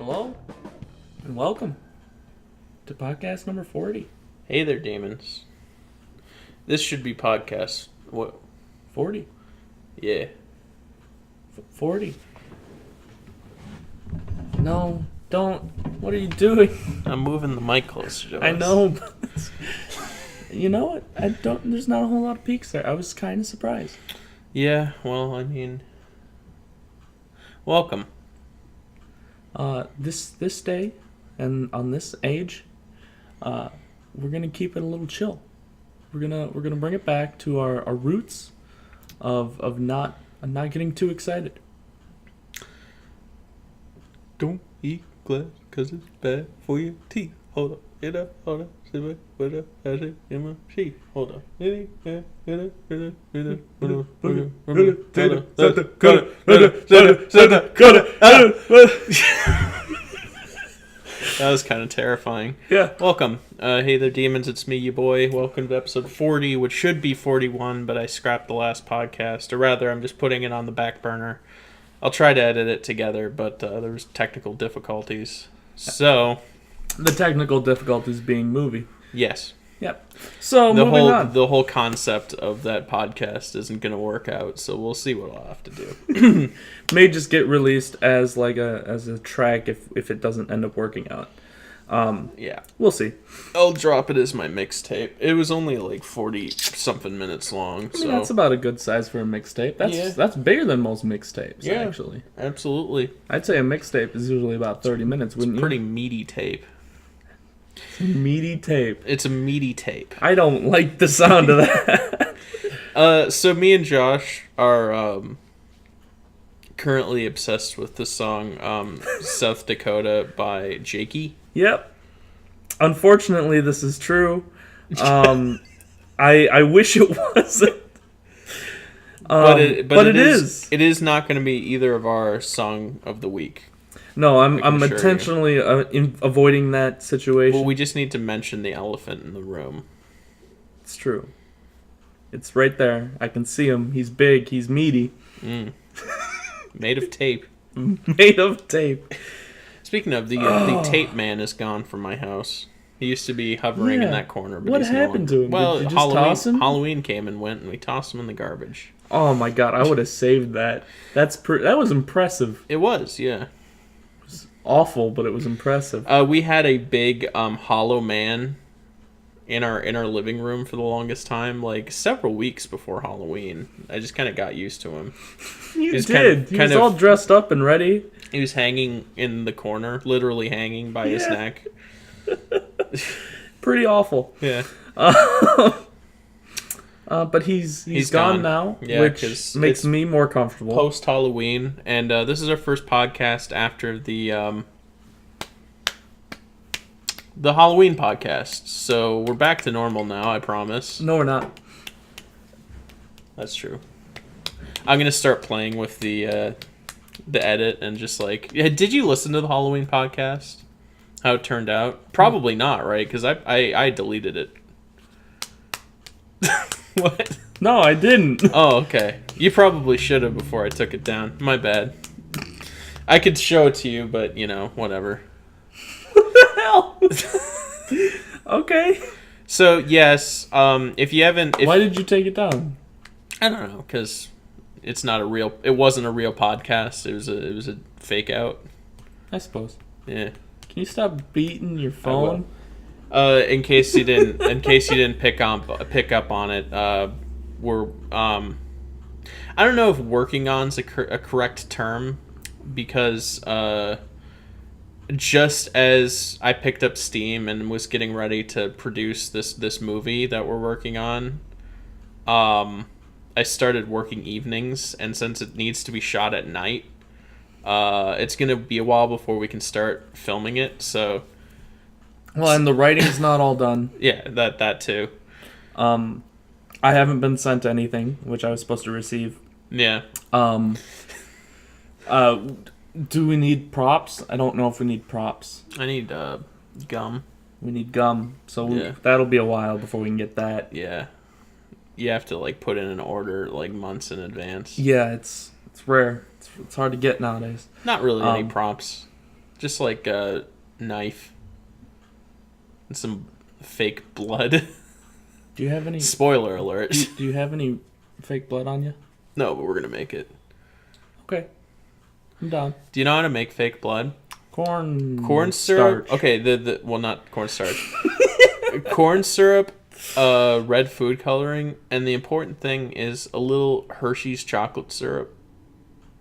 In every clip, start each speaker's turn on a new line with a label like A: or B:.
A: Hello, and welcome to podcast number 40.
B: Hey there, demons. This should be podcast, what?
A: 40.
B: Yeah.
A: 40. No, don't. What are you doing?
B: I'm moving the mic closer to us.
A: I know, but you know what? There's not a whole lot of peaks there. I was kind of surprised.
B: Yeah, well, I mean, welcome.
A: This day, and on this age, we're gonna keep it a little chill. We're gonna bring it back to our roots of not getting too excited.
B: Don't eat glass because it's bad for your teeth. Hold up, hold up, sit back, put up, has it in my sheet. Hold up. That was kind of terrifying.
A: Yeah.
B: Welcome. Hey there, demons. It's me, you boy. Welcome to episode 40, which should be 41, but I scrapped the last podcast. Or rather, I'm just putting it on the back burner. I'll try to edit it together, but there was technical difficulties. So,
A: the technical difficulties being movie.
B: Yes.
A: Yep. So moving on.
B: The whole concept of that podcast isn't going to work out, so we'll see what I'll have to do.
A: May just get released as a track if it doesn't end up working out.
B: Yeah.
A: We'll see.
B: I'll drop it as my mixtape. It was only like 40-something minutes long.
A: I mean, that's about a good size for a mixtape. That's bigger than most mixtapes, actually.
B: Absolutely.
A: I'd say a mixtape is usually about 30 minutes, wouldn't you?
B: Pretty meaty tape.
A: Meaty tape.
B: It's a meaty tape.
A: I don't like the sound of that.
B: So me and Josh are currently obsessed with the song South Dakota by Jakey.
A: Yep. Unfortunately, this is true. I wish it wasn't. But it is.
B: It is not going to be either of our song of the week.
A: No, I'm intentionally avoiding that situation.
B: Well, we just need to mention the elephant in the room.
A: It's true. It's right there. I can see him. He's big. He's meaty.
B: Made of tape.
A: Made of tape.
B: Speaking of, the tape man is gone from my house. He used to be hovering in that corner. But
A: what happened to him?
B: Well,
A: Did you just toss him?
B: Halloween came and went, and we tossed him in the garbage.
A: Oh my god, I would have saved that. That was impressive.
B: It was, yeah.
A: Awful, but it was impressive.
B: We had a big hollow man in our living room for the longest time, like several weeks before Halloween. I just kind of got used to him.
A: He was all dressed up and ready.
B: He was hanging in the corner, literally hanging by his neck.
A: Pretty awful.
B: Yeah.
A: But he's gone now, which makes me more comfortable.
B: Post Halloween, and this is our first podcast after the Halloween podcast. So we're back to normal now, I promise.
A: No, we're not.
B: That's true. I'm gonna start playing with the edit and just like, did you listen to the Halloween podcast? How it turned out? Probably not, right? Because I deleted it. What?
A: No, I didn't.
B: Oh, okay. You probably should have before I took it down. My bad. I could show it to you, but, whatever.
A: What the hell? Okay.
B: So, yes, if you haven't...
A: Why did you take it down?
B: I don't know, because it wasn't a real podcast. It was a fake out.
A: I suppose.
B: Yeah.
A: Can you stop beating your phone?
B: In case you didn't pick up on it, we're I don't know if working on's a correct term, because just as I picked up steam and was getting ready to produce this movie that we're working on, I started working evenings, and since it needs to be shot at night, it's gonna be a while before we can start filming it, so.
A: Well, and the writing's not all done.
B: Yeah, that too.
A: I haven't been sent anything, which I was supposed to receive.
B: Yeah.
A: Do we need props? I don't know if we need props.
B: I need gum.
A: We need gum, so that'll be a while before we can get that.
B: Yeah. You have to put in an order months in advance.
A: Yeah, it's rare. It's hard to get nowadays.
B: Not really any props. Just like a knife and some fake blood.
A: Do you have any?
B: Spoiler alert.
A: Do you have any fake blood on you?
B: No, but we're gonna make it.
A: Okay, I'm down.
B: Do you know how to make fake blood?
A: Corn
B: syrup.
A: starch.
B: Okay, well, not cornstarch. Corn syrup, red food coloring, and the important thing is a little Hershey's chocolate syrup.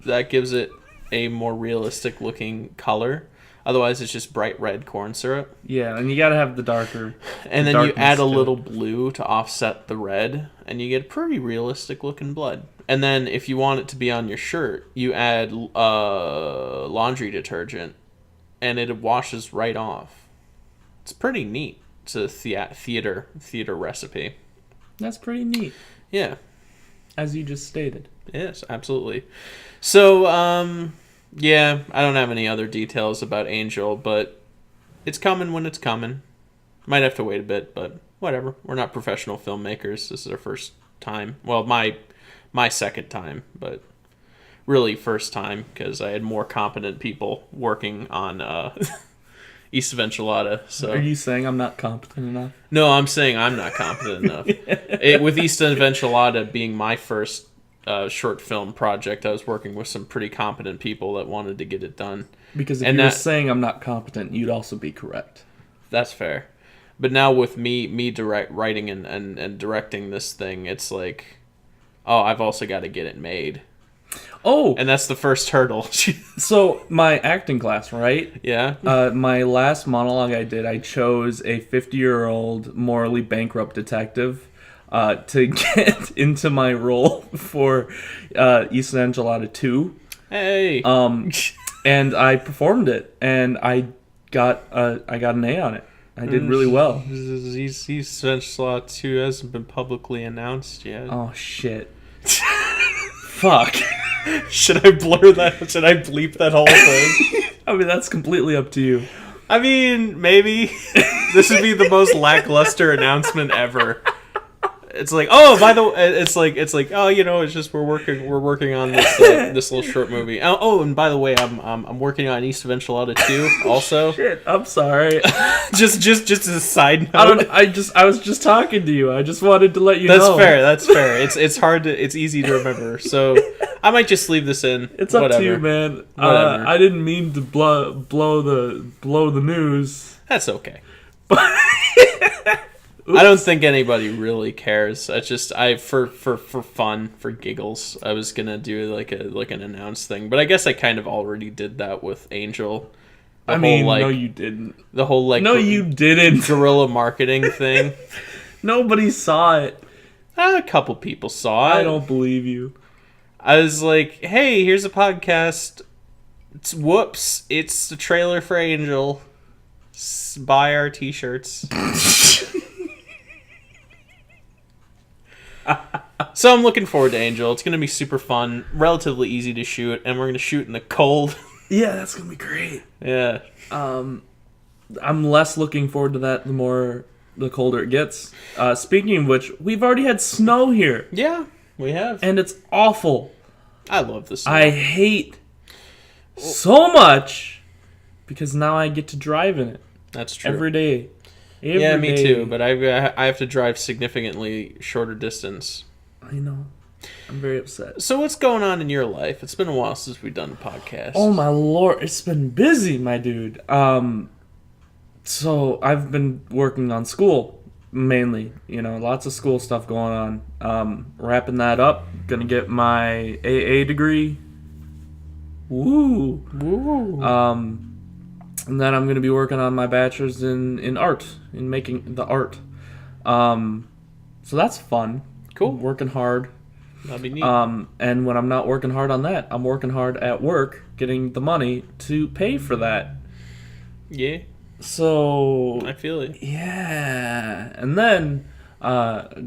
B: That gives it a more realistic looking color. Otherwise, it's just bright red corn syrup.
A: Yeah, and you gotta have the darker.
B: And then you
A: darkness
B: add a
A: to
B: little
A: it.
B: blue to offset the red, and you get pretty realistic looking blood. And then if you want it to be on your shirt, you add laundry detergent, and it washes right off. It's pretty neat. It's a theater recipe.
A: That's pretty neat,
B: Yeah.
A: as you just stated.
B: Yes, absolutely. So, yeah, I don't have any other details about Angel, but it's coming when it's coming. Might have to wait a bit, but whatever. We're not professional filmmakers. This is our first time. Well, my second time, but really first time because I had more competent people working on East of Enchilada. So
A: Are you saying I'm not competent enough?
B: no, I'm saying I'm not competent enough. With East of Enchilada being my first short film project, I was working with some pretty competent people that wanted to get it done.
A: Because if
B: And
A: you were
B: that-
A: saying I'm not competent, you'd also be correct.
B: That's fair. But now with me writing and directing this thing, it's like, oh, I've also got to get it made.
A: Oh,
B: And that's the first hurdle.
A: so my acting class, right?
B: Yeah?
A: My last monologue I did, I chose a 50-year-old morally bankrupt detective to get into my role for East Enchilada 2.
B: Hey!
A: And I performed it, and I got an A on it. I did really well.
B: East Enchilada 2 hasn't been publicly announced yet.
A: Oh, shit. Fuck.
B: Should I blur that? Should I bleep that whole thing?
A: I mean, that's completely up to you.
B: I mean, maybe. This would be the most lackluster announcement ever. It's like, oh, by the way, it's like, oh, you know, it's just we're working on this this little short movie. Oh, and by the way, I'm working on East of Enchilada 2 also.
A: Shit, I'm sorry.
B: just as a side note.
A: I was just talking to you. I just wanted to let you know.
B: That's fair. It's easy to remember. So I might just leave this in.
A: It's up
B: Whatever.
A: to you, man.
B: Whatever.
A: I didn't mean to blow the news.
B: That's okay. I don't think anybody really cares. For fun, for giggles, I was gonna do like an announce thing, but I guess I kind of already did that with Angel.
A: No, you didn't.
B: The whole
A: No, you didn't.
B: guerrilla marketing thing.
A: Nobody saw it.
B: A couple people saw it.
A: I don't believe you.
B: I was like, "Hey, here's a podcast. Whoops! It's the trailer for Angel. Buy our T-shirts." So I'm looking forward to Angel. It's going to be super fun, relatively easy to shoot, and we're going to shoot in the cold.
A: Yeah, that's gonna be great.
B: Yeah.
A: I'm less looking forward to that the colder it gets. Speaking of which, we've already had snow here,
B: Yeah, we have.
A: and it's awful.
B: I love this.
A: I hate so much because now I get to drive in it
B: That's true.
A: every day.
B: Yeah, me
A: day.
B: too, but I have to drive significantly shorter distance.
A: I know. I'm very upset.
B: So what's going on in your life? It's been a while since we've done a podcast.
A: Oh my lord, it's been busy, my dude. So I've been working on school mainly. You know, lots of school stuff going on. Wrapping that up. Gonna get my AA degree. Woo.
B: Woo.
A: And then I'm gonna be working on my bachelor's in art, in making the art. So that's fun.
B: Cool.
A: I'm working hard.
B: That'd be neat.
A: And when I'm not working hard on that, I'm working hard at work, getting the money to pay for that.
B: Yeah,
A: So
B: I feel it.
A: yeah, and then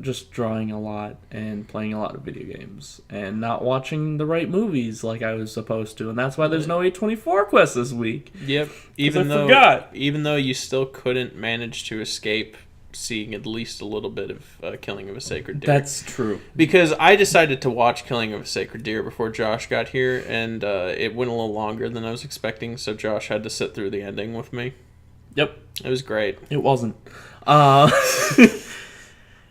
A: just drawing a lot and playing a lot of video games and not watching the right movies like I was supposed to, and that's why there's no A24 quest this week.
B: Yep.
A: I forgot.
B: Even though you still couldn't manage to escape seeing at least a little bit of Killing of a Sacred Deer.
A: That's true.
B: Because I decided to watch Killing of a Sacred Deer before Josh got here, and it went a little longer than I was expecting, so Josh had to sit through the ending with me.
A: Yep.
B: It was great.
A: It wasn't.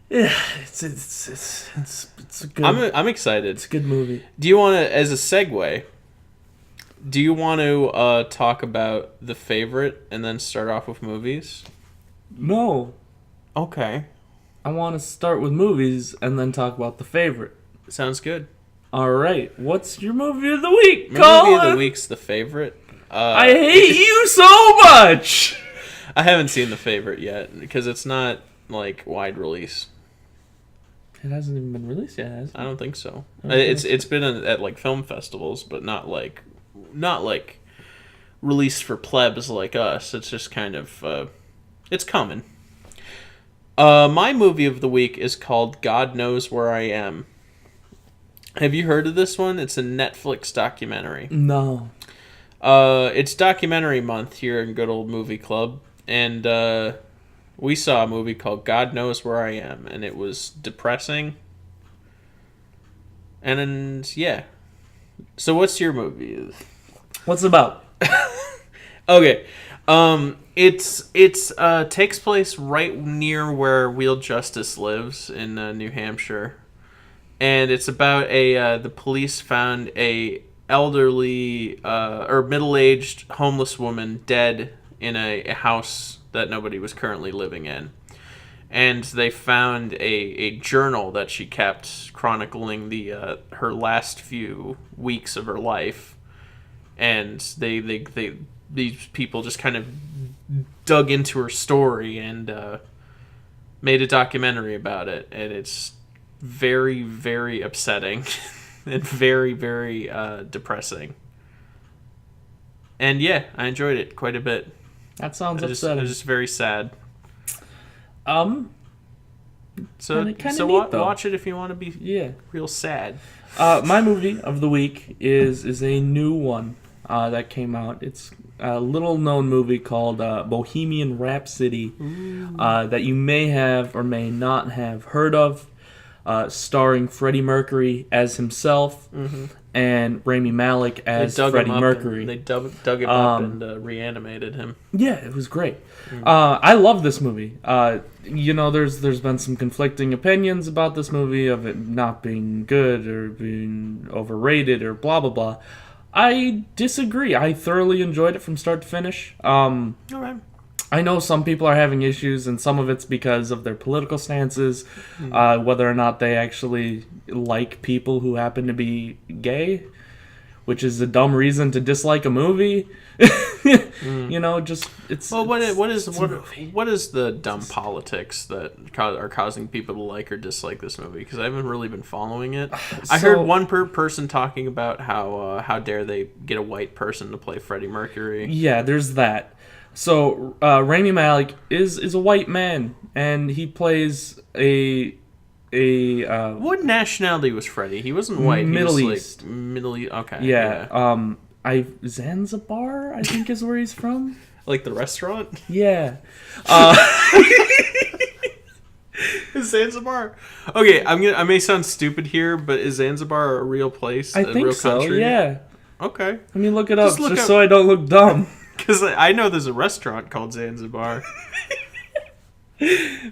A: Yeah, it's a good.
B: I'm excited.
A: It's a good movie.
B: Do you want to, as a segue, do you want to talk about The Favorite and then start off with movies?
A: No.
B: Okay.
A: I want to start with movies and then talk about The Favorite.
B: Sounds good.
A: All right. What's your movie of the week,
B: My
A: Colin?
B: movie of the week's The Favorite.
A: I hate you so much!
B: I haven't seen The Favorite yet because it's not, like, wide release.
A: It hasn't even been released yet, has it?
B: I don't think so.
A: Okay.
B: It's been at like film festivals, but not like released for plebs like us. It's just kind of it's coming. My movie of the week is called God Knows Where I Am. Have you heard of this one? It's a Netflix documentary.
A: No.
B: It's documentary month here in Good Old Movie Club, and we saw a movie called God Knows Where I Am, and it was depressing. And yeah. So what's your movie?
A: What's it about?
B: Okay. It's takes place right near where Wheel Justice lives in New Hampshire. And it's about the police found a elderly or middle-aged homeless woman dead in a house that nobody was currently living in. And they found a journal that she kept chronicling the her last few weeks of her life. And these people just kind of dug into her story and made a documentary about it. And it's very, very upsetting and very, very depressing. And yeah, I enjoyed it quite a bit.
A: That sounds
B: It
A: upsetting.
B: was just very sad. So
A: kinda
B: wa-
A: neat, though.
B: watch it if you want to be
A: Yeah.
B: real sad.
A: My movie of the week is a new one that came out. It's a little known movie called Bohemian Rhapsody that you may have or may not have heard of, starring Freddie Mercury as himself and Rami Malek as Freddie Mercury.
B: They dug him up and reanimated him.
A: Yeah, it was great. I love this movie. There's been some conflicting opinions about this movie of it not being good or being overrated or blah blah blah. I disagree. I thoroughly enjoyed it from start to finish.
B: All right.
A: I know some people are having issues, and some of it's because of their political stances, whether or not they actually like people who happen to be gay, which is a dumb reason to dislike a movie. It's
B: Well, what is
A: it's a movie.
B: what is the dumb politics that are causing people to like or dislike this movie? Because I haven't really been following it. I heard one person talking about how dare they get a white person to play Freddie Mercury.
A: Yeah, there's that. So Rami Malek is a white man, and he plays a
B: What nationality was Freddie? He wasn't white.
A: Middle
B: he was
A: East.
B: Like Middle East. Okay.
A: yeah. Zanzibar, I think is where he's from.
B: Like the restaurant.
A: Yeah.
B: Is Zanzibar? Okay, I may sound stupid here, but is Zanzibar a real place?
A: I
B: a
A: think
B: real
A: so.
B: country?
A: Yeah.
B: Okay.
A: Let me look it up
B: Just look up-
A: so I don't look dumb.
B: Because I know there's a restaurant called Zanzibar.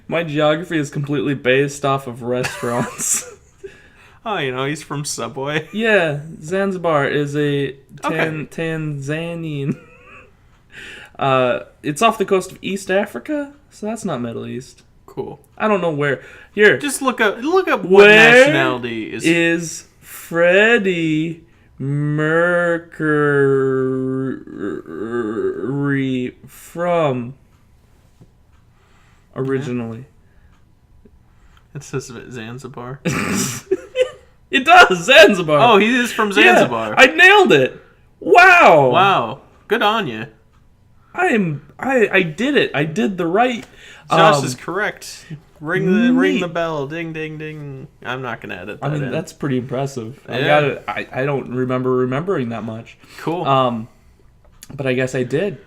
A: My geography is completely based off of restaurants.
B: Oh, he's from Subway.
A: Yeah, Zanzibar is a
B: Okay.
A: Tanzanian. It's off the coast of East Africa, so that's not Middle East.
B: Cool.
A: I don't know where. Here
B: Just look up what
A: Where
B: nationality
A: is Freddie Mercury from originally?
B: It says Zanzibar.
A: It does, Zanzibar.
B: Oh, he is from Zanzibar.
A: Yeah, I nailed it. Wow.
B: Wow. Good on you.
A: I did it. I did the right.
B: Josh is correct. Ring
A: neat.
B: the bell. Ding ding ding. I'm not gonna edit that
A: I mean,
B: in.
A: that's pretty impressive.
B: Yeah.
A: I don't remembering that much.
B: Cool.
A: But I guess I did.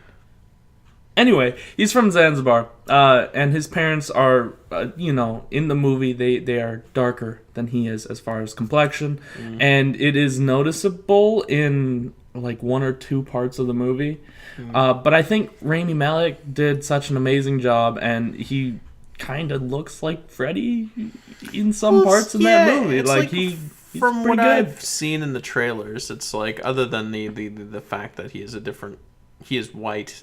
A: Anyway, he's from Zanzibar, and his parents are, in the movie, they are darker than he is as far as complexion, and it is noticeable in like one or two parts of the movie. But I think Rami Malek did such an amazing job, and he kind of looks like Freddy in some parts in that movie. Like he's
B: from
A: pretty
B: what
A: good.
B: I've seen in the trailers, it's like other than the fact that he is white.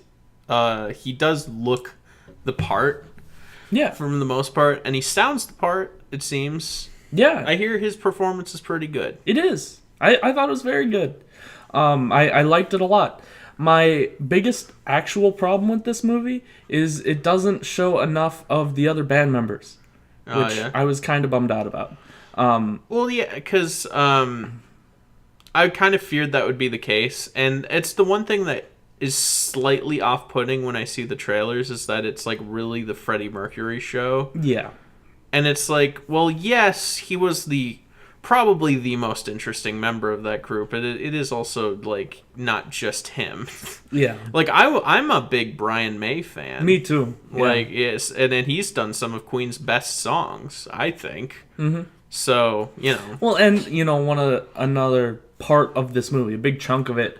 B: He does look the part,
A: Yeah,
B: for the most part, and he sounds the part, it seems.
A: yeah,
B: I hear his performance is pretty good.
A: it is. I thought it was very good. I liked it a lot. My biggest actual problem with this movie is it doesn't show enough of the other band members, which I was kind of bummed out about.
B: Well, yeah, because I kind of feared that would be the case, and it's the one thing that is slightly off-putting when I see the trailers is that it's like really the Freddie Mercury show.
A: Yeah.
B: And it's like, well, yes, he was probably the most interesting member of that group, but it is also like not just him.
A: Yeah.
B: Like I'm a big Brian May fan.
A: Me too.
B: Like yes, and then he's done some of Queen's best songs, I think. Mm-hmm. So
A: Well, and another part of this movie, a big chunk of it,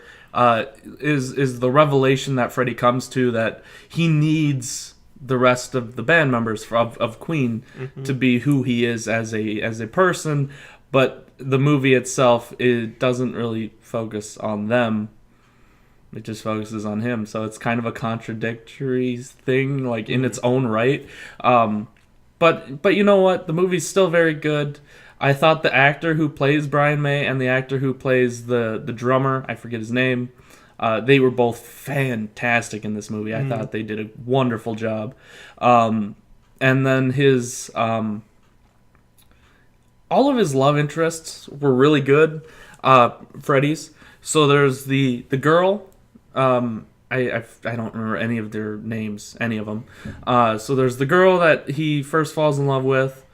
A: is the revelation that Freddie comes to that he needs the rest of the band members of Queen to be who he is as a person, but the movie itself, it doesn't really focus on them. It just focuses on him, so it's kind of a contradictory thing, like in its own right. But you know what? The movie's still very good. I thought the actor who plays Brian May and the actor who plays the drummer, I forget his name, they were both fantastic in this movie. I thought they did a wonderful job. And then his all of his love interests were really good. Freddie's. So there's the girl. I don't remember any of their names, any of them. So there's the girl that he first falls in love with.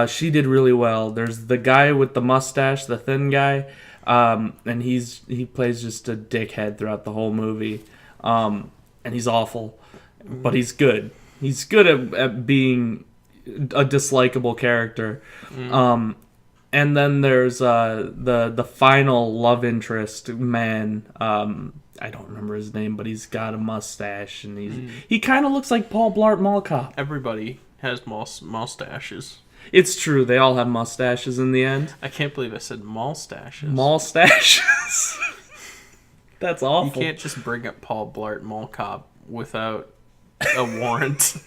A: She did really well. There's the guy with the mustache, the thin guy, and he plays just a dickhead throughout the whole movie, and he's awful, but he's good. He's good at being a dislikable character. And then there's the final love interest man. I don't remember his name, but he's got a mustache, and he kind of looks like Paul Blart Mall Cop.
B: Everybody has mustaches.
A: It's true, they all have mustaches in the end.
B: I can't believe I said mustaches.
A: Mustaches. That's awful.
B: You can't just bring up Paul Blart Mall Cop without a warrant.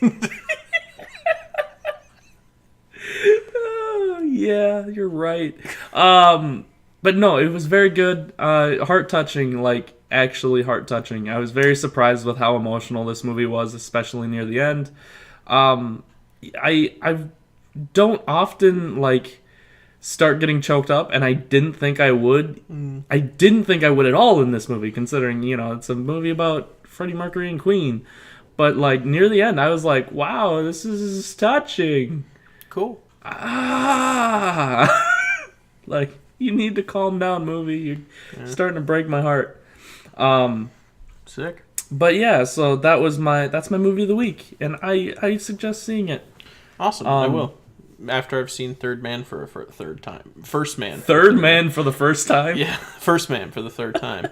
A: Yeah, you're right. But no, it was very good. Heart-touching, like actually heart-touching. I was very surprised with how emotional this movie was, especially near the end. I don't often like start getting choked up, and I didn't think I would. I didn't think I would at all in this movie, considering it's a movie about Freddie Mercury and Queen. But like near the end, I was like, wow, this is touching.
B: Cool.
A: Like, you need to calm down, movie. You're starting to break my heart.
B: Sick.
A: But yeah, so that's my movie of the week, and I suggest seeing it.
B: Awesome. I will. After I've seen Third Man for a third time. First Man.
A: Third Man for the first time?
B: Yeah, First Man for the third time.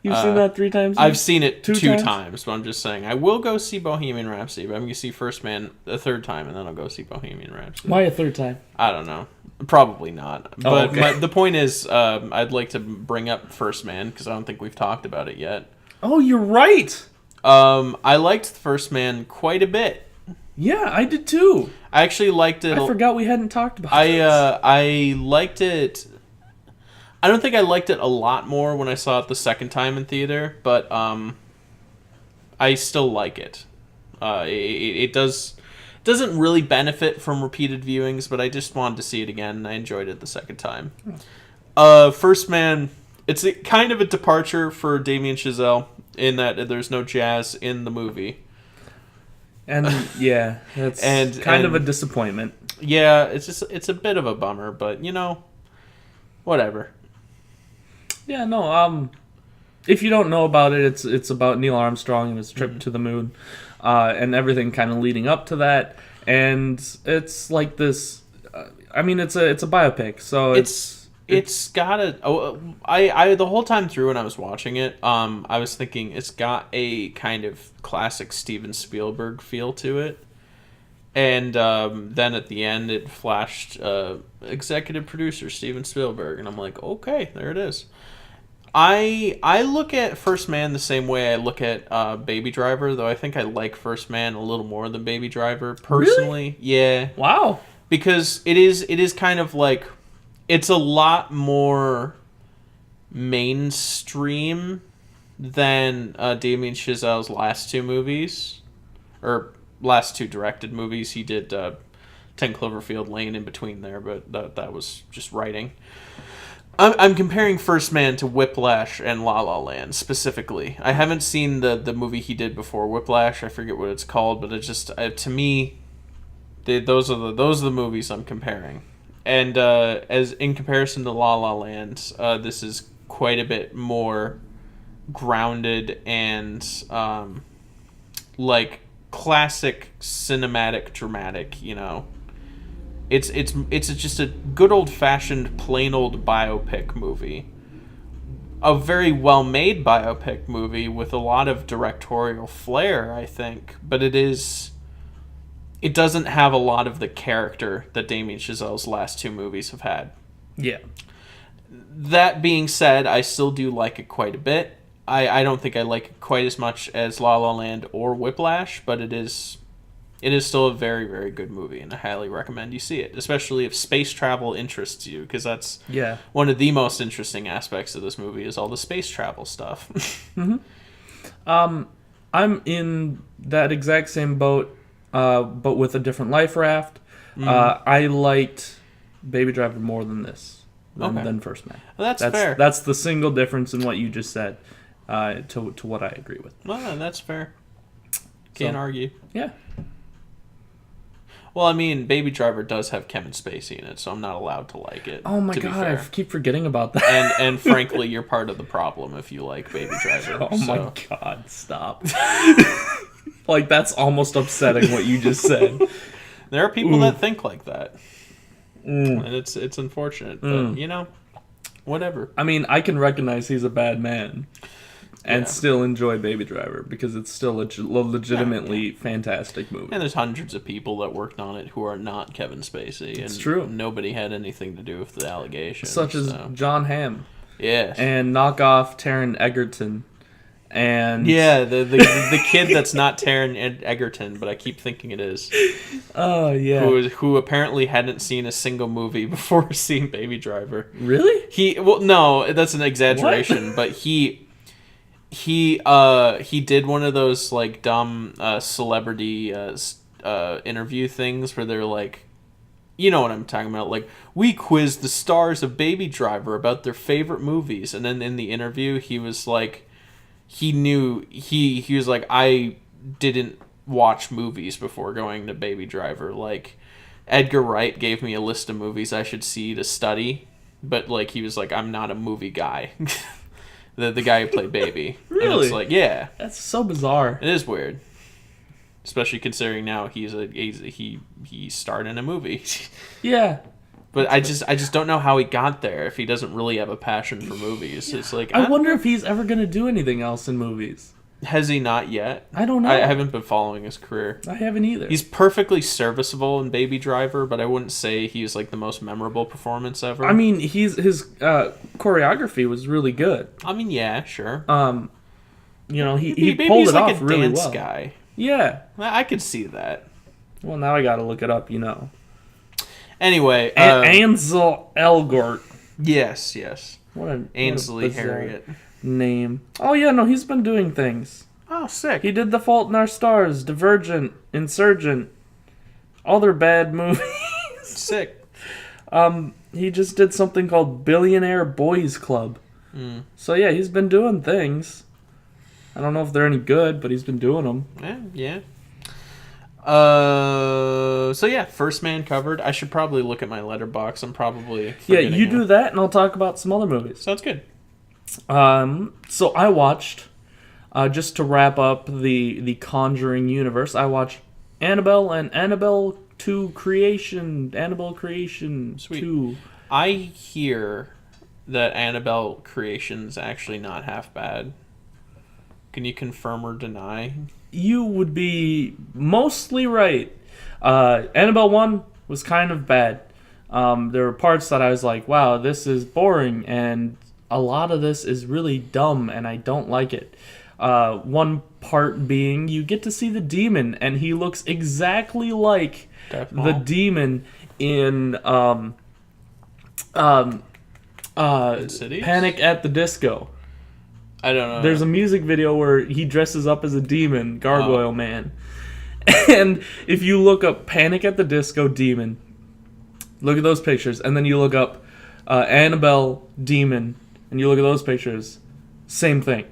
A: You've seen that 3 times?
B: I've seen it two
A: times?
B: times, but I'm just saying. I will go see Bohemian Rhapsody, but I'm going to see First Man a third time, and then I'll go see Bohemian Rhapsody.
A: Why a third time?
B: I don't know. Probably not. But
A: okay.
B: The point is, I'd like to bring up First Man, because I don't think we've talked about it yet.
A: Oh, you're right!
B: I liked First Man quite a bit.
A: Yeah, I did too.
B: I actually liked it.
A: I forgot we hadn't talked about
B: it. I liked it. I don't think I liked it a lot more when I saw it the second time in theater, but I still like it. It doesn't really benefit from repeated viewings, but I just wanted to see it again, and I enjoyed it the second time. First Man, it's kind of a departure for Damien Chazelle in that there's no jazz in the movie.
A: And yeah, that's kind of a disappointment.
B: Yeah, it's a bit of a bummer, but whatever.
A: Yeah, no, if you don't know about it, it's about Neil Armstrong and his trip to the moon, and everything kind of leading up to that. And it's like this. I mean, it's a biopic, so
B: it's got a. Oh, I the whole time through when I was watching it, I was thinking it's got a kind of classic Steven Spielberg feel to it. And then at the end, it flashed executive producer Steven Spielberg, and I'm like, okay, there it is. I look at First Man the same way I look at Baby Driver, though I think I like First Man a little more than Baby Driver personally. Really? Yeah.
A: Wow.
B: Because it is kind of like, it's a lot more mainstream than Damien Chazelle's last two movies, or last two directed movies. He did 10 Cloverfield Lane in between there, but that was just writing. I'm comparing First Man to Whiplash and La La Land specifically. I haven't seen the movie he did before Whiplash. I forget what it's called, but it just to me, those are the movies I'm comparing. And as in comparison to La La Land, this is quite a bit more grounded and like classic cinematic dramatic, you know. It's just a good old-fashioned plain old biopic movie. A very well-made biopic movie with a lot of directorial flair, I think, but it doesn't have a lot of the character that Damien Chazelle's last two movies have had.
A: Yeah.
B: That being said, I still do like it quite a bit. I don't think I like it quite as much as La La Land or Whiplash, but it is still a very, very good movie, and I highly recommend you see it, especially if space travel interests you, because that's one of the most interesting aspects of this movie is all the space travel stuff.
A: Mm-hmm. I'm in that exact same boat, but with a different life raft. I liked Baby Driver more than this, than First Man.
B: Well, that's fair.
A: That's the single difference in what you just said, to what I agree with.
B: Well, that's fair. Can't argue.
A: Yeah.
B: Well, I mean, Baby Driver does have Kevin Spacey in it, so I'm not allowed to like it.
A: Oh my god, I keep forgetting about that.
B: And frankly, you're part of the problem if you like Baby Driver.
A: Oh my god, stop. Like, that's almost upsetting what you just said.
B: There are people that think like that. And it's unfortunate, but, you know, whatever.
A: I mean, I can recognize he's a bad man and still enjoy Baby Driver because it's still a legitimately fantastic movie.
B: And there's hundreds of people that worked on it who are not Kevin Spacey.
A: It's true.
B: Nobody had anything to do with the allegations.
A: Such as John Hamm.
B: Yes.
A: And knockoff Taron Egerton. And
B: the kid that's not Taron Egerton, but I keep thinking it is.
A: Oh yeah.
B: Who apparently hadn't seen a single movie before seeing Baby Driver.
A: Really?
B: No, that's an exaggeration,
A: What?
B: But he did one of those like dumb celebrity interview things where they're like, you know what I'm talking about, like, we quizzed the stars of Baby Driver about their favorite movies, and then in the interview he was like, he was like, I didn't watch movies before going to Baby Driver. Like, Edgar Wright gave me a list of movies I should see to study, but like he was like, I'm not a movie guy. the guy who played Baby.
A: Really?
B: And it's like, yeah,
A: that's so bizarre.
B: it is weird, especially considering now he starred in a movie.
A: Yeah.
B: But I just don't know how he got there if he doesn't really have a passion for movies. It's like,
A: I wonder if he's ever going to do anything else in movies.
B: Has he not yet?
A: I don't know.
B: I haven't been following his career.
A: I haven't either.
B: He's perfectly serviceable in Baby Driver, but I wouldn't say he's like the most memorable performance ever.
A: I mean, his choreography was really good.
B: I mean, yeah, sure.
A: You know, he pulled it off really well.
B: He's like a dance guy.
A: Yeah.
B: I could see that.
A: Well, now I got to look it up, you know.
B: Anyway,
A: Ansel Elgort.
B: Yes.
A: What
B: Ainsley Harriott
A: name. Oh yeah, no, he's been doing things.
B: Oh, sick.
A: He did The Fault in Our Stars, Divergent, Insurgent, other bad movies.
B: Sick.
A: He just did something called Billionaire Boys Club. So yeah, he's been doing things. I don't know if they're any good, but he's been doing them.
B: Yeah. So yeah, First Man covered. I should probably look at my letterbox. I'm probably
A: you do that, and I'll talk about some other movies.
B: Sounds good.
A: So I watched, just to wrap up the Conjuring universe, I watched Annabelle and Annabelle 2 Creation, Annabelle Creation
B: Sweet.
A: 2.
B: I hear that Annabelle Creation's actually not half bad. Can you confirm or deny?
A: You would be mostly right. Annabelle 1 was kind of bad. There were parts that I was like, wow, this is boring, and a lot of this is really dumb, and I don't like it. One part being you get to see the demon, and he looks exactly like the demon in
B: Insidious?
A: Panic at the Disco.
B: I don't know.
A: There's a music video where he dresses up as a demon, Gargoyle Man. And if you look up Panic at the Disco Demon, look at those pictures, and then you look up Annabelle Demon, and you look at those pictures, same thing.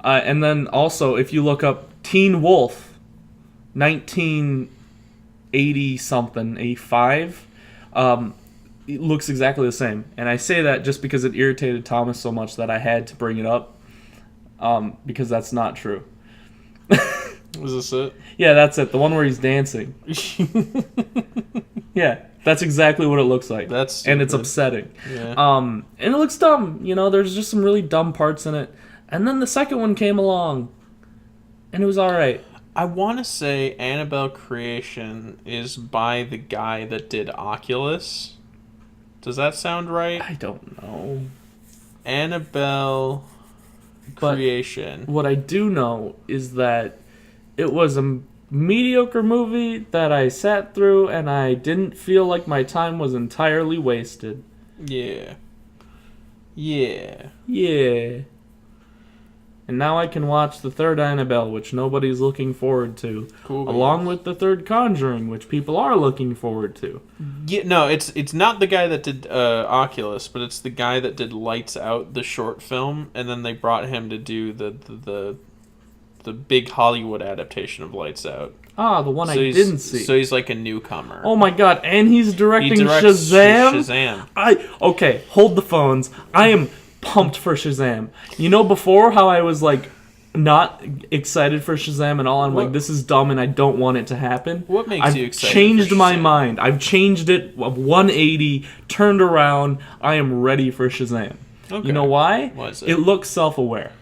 A: And then also, if you look up Teen Wolf, 1980-something, 85, it looks exactly the same. And I say that just because it irritated Thomas so much that I had to bring it up, because that's not true.
B: Was this it?
A: Yeah, that's it. The one where he's dancing. Yeah, that's exactly what it looks like.
B: That's stupid.
A: And it's upsetting.
B: Yeah.
A: And it looks dumb. You know, there's just some really dumb parts in it. And then the second one came along, and it was all right.
B: I want to say Annabelle Creation is by the guy that did Oculus. Does that sound right?
A: I don't know.
B: Annabelle Creation.
A: What I do know is that it was a mediocre movie that I sat through, and I didn't feel like my time was entirely wasted.
B: Yeah. Yeah.
A: Yeah. And now I can watch the third Annabelle, which nobody's looking forward to.
B: Cool.
A: Along with the third Conjuring, which people are looking forward to.
B: Yeah, no, it's not the guy that did Oculus, but it's the guy that did Lights Out, the short film, and then they brought him to do the big Hollywood adaptation of Lights Out.
A: Ah, the one
B: So
A: I
B: he's-
A: didn't see.
B: So he's like a newcomer.
A: Oh my god, and he's
B: He
A: directing
B: directs
A: Shazam?
B: Shazam.
A: Okay, hold the phones. I am pumped for Shazam. You know, before how I was like not excited for Shazam and all, I'm like,
B: What-
A: this is dumb and I don't want it to happen.
B: What makes
A: I've
B: you excited
A: changed
B: for
A: my
B: Shazam?
A: mind. I've changed it 180, turned around. I am ready for Shazam.
B: Okay.
A: You know why?
B: Why is it?
A: It looks self-aware.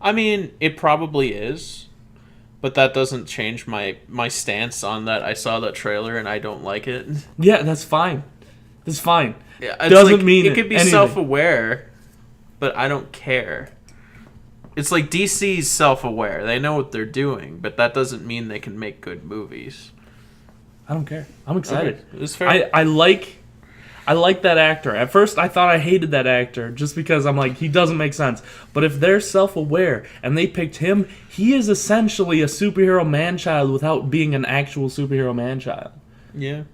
B: I mean, it probably is, but that doesn't change my stance on that. I saw that trailer and I don't like it.
A: Yeah, that's fine. That's fine.
B: Yeah, it's
A: Doesn't
B: like,
A: mean
B: it could be
A: anything.
B: self-aware, but I don't care. It's like DC's self-aware. They know what they're doing, but that doesn't mean they can make good movies.
A: I don't care. I'm excited.
B: Okay, it's fair.
A: I like that actor. At first, I thought I hated that actor just because I'm like, he doesn't make sense. But if they're self-aware and they picked him, he is essentially a superhero man-child without being an actual superhero man-child.
B: Yeah.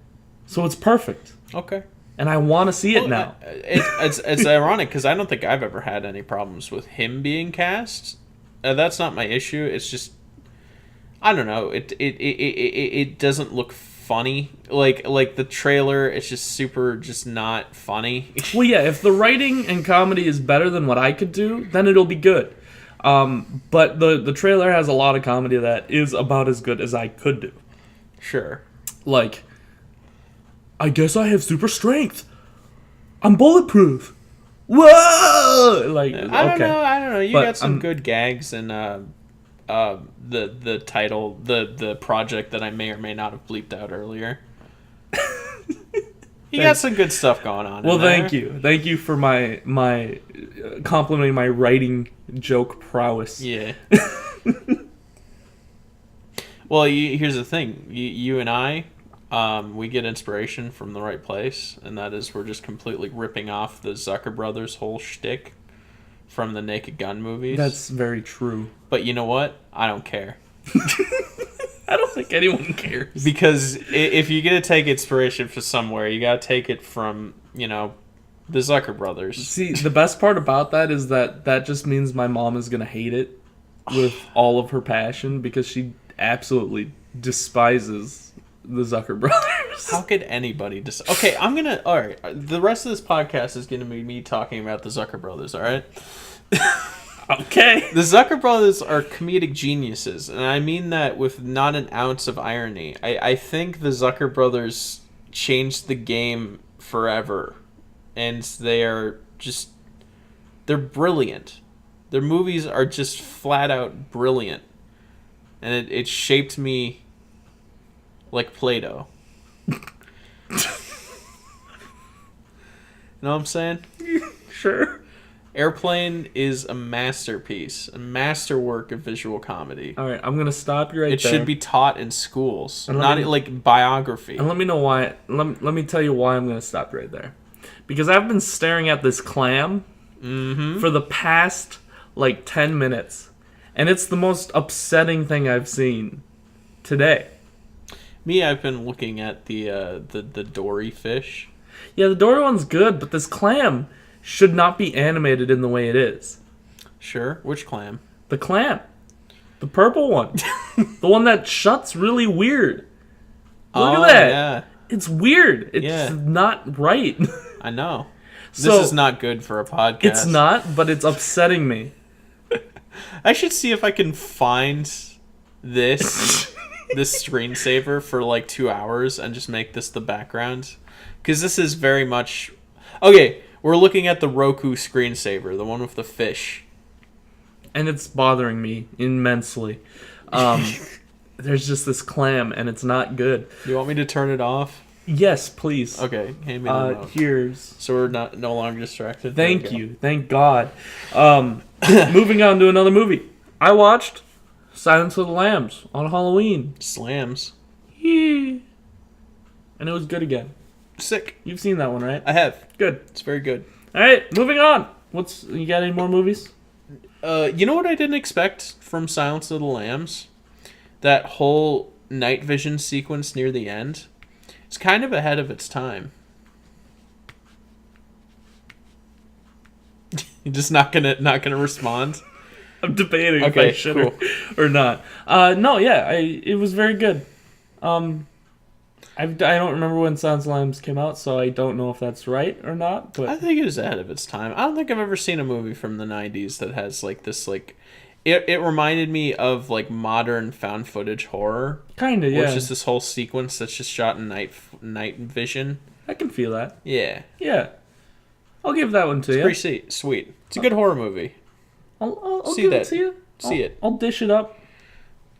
A: So it's perfect.
B: Okay.
A: And I want to see it
B: Well,
A: now.
B: It's ironic because I don't think I've ever had any problems with him being cast. That's not my issue. It's just I don't know. It doesn't look funny. Like the trailer. It's just super just not funny.
A: Well, yeah, if the writing and comedy is better than what I could do, then it'll be good. But the trailer has a lot of comedy that is about as good as I could do.
B: Sure.
A: Like, I guess I have super strength. I'm bulletproof. Whoa! Like,
B: I don't
A: okay.
B: know. I don't know. You
A: But
B: got some
A: I'm-
B: good gags and the title the project that I may or may not have bleeped out earlier. You got some good stuff going on.
A: Well,
B: in there.
A: thank you for my complimenting my writing joke prowess.
B: Yeah. Well, here's the thing. You and I, we get inspiration from the right place, and that is we're just completely ripping off the Zucker brothers' whole shtick from the Naked Gun movies.
A: That's very true.
B: But you know what? I don't care.
A: I don't think anyone cares.
B: Because if you're going to take inspiration from somewhere, you got to take it from, the Zucker brothers.
A: See, the best part about that is that just means my mom is gonna hate it with all of her passion because she absolutely despises the Zucker brothers.
B: How could anybody Okay, all right. The rest of this podcast is going to be me talking about the Zucker brothers, all right?
A: Okay.
B: The Zucker brothers are comedic geniuses, and I mean that with not an ounce of irony. I think the Zucker brothers changed the game forever, and they're brilliant. Their movies are just flat out brilliant, and it shaped me like Play-Doh. You know what I'm saying?
A: Sure.
B: Airplane is a masterpiece, a masterwork of visual comedy.
A: All right, I'm gonna stop you right
B: It
A: there.
B: should be taught in schools,
A: And
B: not like biography.
A: And let me know why. Let me tell you why I'm gonna stop you right there. Because I've been staring at this clam for the past like 10 minutes, and it's the most upsetting thing I've seen today.
B: Me, I've been looking at the dory fish.
A: Yeah, the Dory one's good, but this clam should not be animated in the way it is.
B: Sure, which clam?
A: The clam. The purple one. The one that shuts really weird. Look at that.
B: Yeah,
A: It's weird. It's not right.
B: I know. This
A: So,
B: is not good for a podcast.
A: It's not, but it's upsetting me.
B: I should see if I can find this screensaver for like 2 hours and just make this the background. Because this is very much... Okay, we're looking at the Roku screensaver, the one with the fish.
A: And it's bothering me immensely. There's just this clam, and it's not good.
B: You want me to turn it off?
A: Yes, please.
B: Okay, hand me the remote.
A: Here's...
B: So we're no longer distracted?
A: Thank you. Thank God. Moving on to another movie. I watched Silence of the Lambs on Halloween.
B: Slams.
A: Yeah. And it was good again.
B: Sick.
A: You've seen that one, right?
B: I have.
A: Good.
B: It's very good.
A: All right, moving on. You got any more movies?
B: You know what I didn't expect from Silence of the Lambs? That whole night vision sequence near the end. It's kind of ahead of its time. You're just not gonna respond?
A: I'm debating if I should or not. No, yeah, it was very good. I don't remember when Silence of the Lambs came out, so I don't know if that's right or not. But
B: I think it is ahead of its time. I don't think I've ever seen a movie from the 90s that has like this like... It reminded me of like modern found footage horror.
A: Kinda, yeah.
B: Where it's just this whole sequence that's just shot in night vision.
A: I can feel that.
B: Yeah.
A: Yeah. I'll give that one to you.
B: It's pretty sweet. It's a good horror movie.
A: I'll
B: See
A: give
B: that.
A: it to you.
B: See it.
A: I'll dish it up.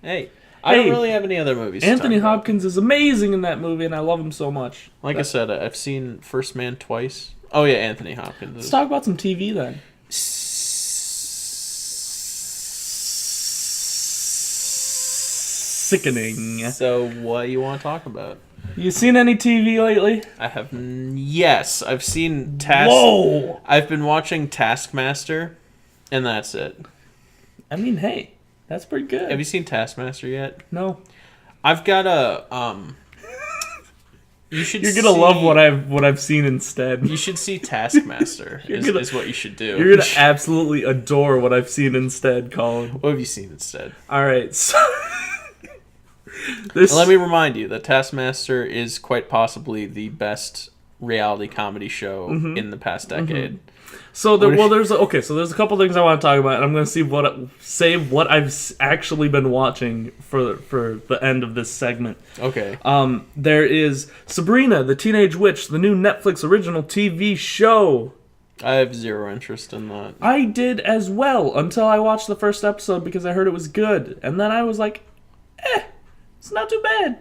B: Hey, I don't really have any other movies.
A: Anthony
B: to talk about.
A: Hopkins is amazing in that movie, and I love him so much.
B: Like I said, I've seen First Man twice. Oh yeah, Anthony Hopkins.
A: Let's talk about some TV then. Sickening.
B: So what do you want to talk about?
A: You seen any TV lately?
B: I have yes, I've seen
A: Whoa!
B: I've been watching Taskmaster, and that's it.
A: I mean, hey, that's pretty good.
B: Have you seen Taskmaster yet?
A: No.
B: I've got a You should.
A: You're gonna love what I've seen instead.
B: You should see Taskmaster. is what you should do.
A: You're gonna absolutely adore what I've seen instead, Colin.
B: What have you seen instead?
A: All right, so
B: let me remind you that Taskmaster is quite possibly the best reality comedy show in the past decade.
A: So there's a couple things I want to talk about, and I'm going to say what I've actually been watching for the end of this segment.
B: Okay.
A: There is Sabrina, the Teenage Witch, the new Netflix original TV show.
B: I have zero interest in that.
A: I did as well until I watched the first episode because I heard it was good, and then I was like, it's not too bad.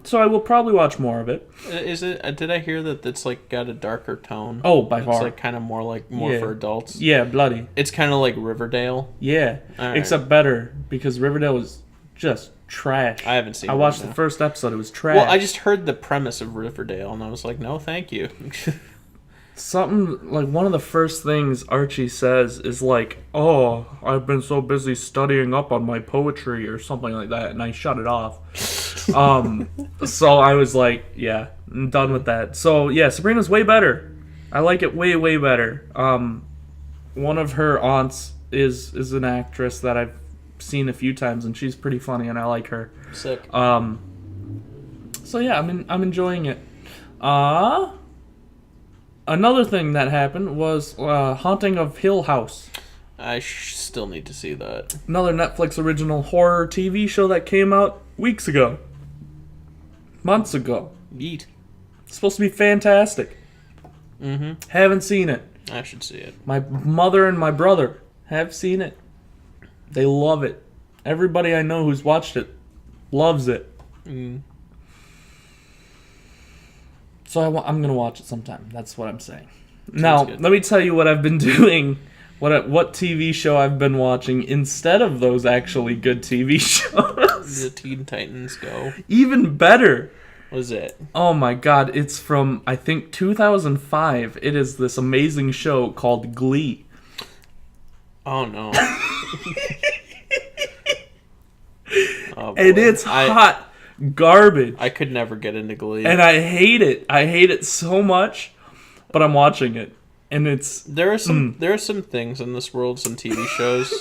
A: So I will probably watch more of it.
B: Is it? Did I hear that it's like got a darker tone?
A: Oh, by far.
B: It's like kind of more for adults.
A: Yeah, bloody.
B: It's kind of like Riverdale.
A: Yeah,
B: All
A: except better because Riverdale was just trash.
B: I haven't seen.
A: I watched the first episode. It was trash.
B: Well, I just heard the premise of Riverdale, and I was like, no, thank you.
A: Something like one of the first things Archie says is like, "Oh, I've been so busy studying up on my poetry" or something like that, and I shut it off. So I was like, "Yeah, I'm done with that." So yeah, Sabrina's way better. I like it way, way better. One of her aunts is an actress that I've seen a few times, and she's pretty funny, and I like her.
B: Sick.
A: So yeah, I'm enjoying it. Another thing that happened was Haunting of Hill House.
B: I still need to see that.
A: Another Netflix original horror TV show that came out weeks ago. Months ago.
B: Yeet.
A: It's supposed to be fantastic.
B: Mm-hmm.
A: Haven't seen it.
B: I should see it.
A: My mother and my brother have seen it. They love it. Everybody I know who's watched it loves it.
B: Mm.
A: So I'm going to watch it sometime. That's what I'm saying.
B: Sounds
A: Now,
B: good.
A: let me tell you what I've been doing. What TV show I've been watching instead of those actually good TV shows.
B: The Teen Titans Go.
A: Even better.
B: What is it?
A: Oh my god, it's from, I think, 2005. It is this amazing show called Glee.
B: Oh, no. Oh,
A: And
B: boy.
A: it's hot garbage.
B: I could never get into Glee.
A: And I hate it. I hate it so much. But I'm watching it. And it's...
B: There are some things in this world, some TV shows,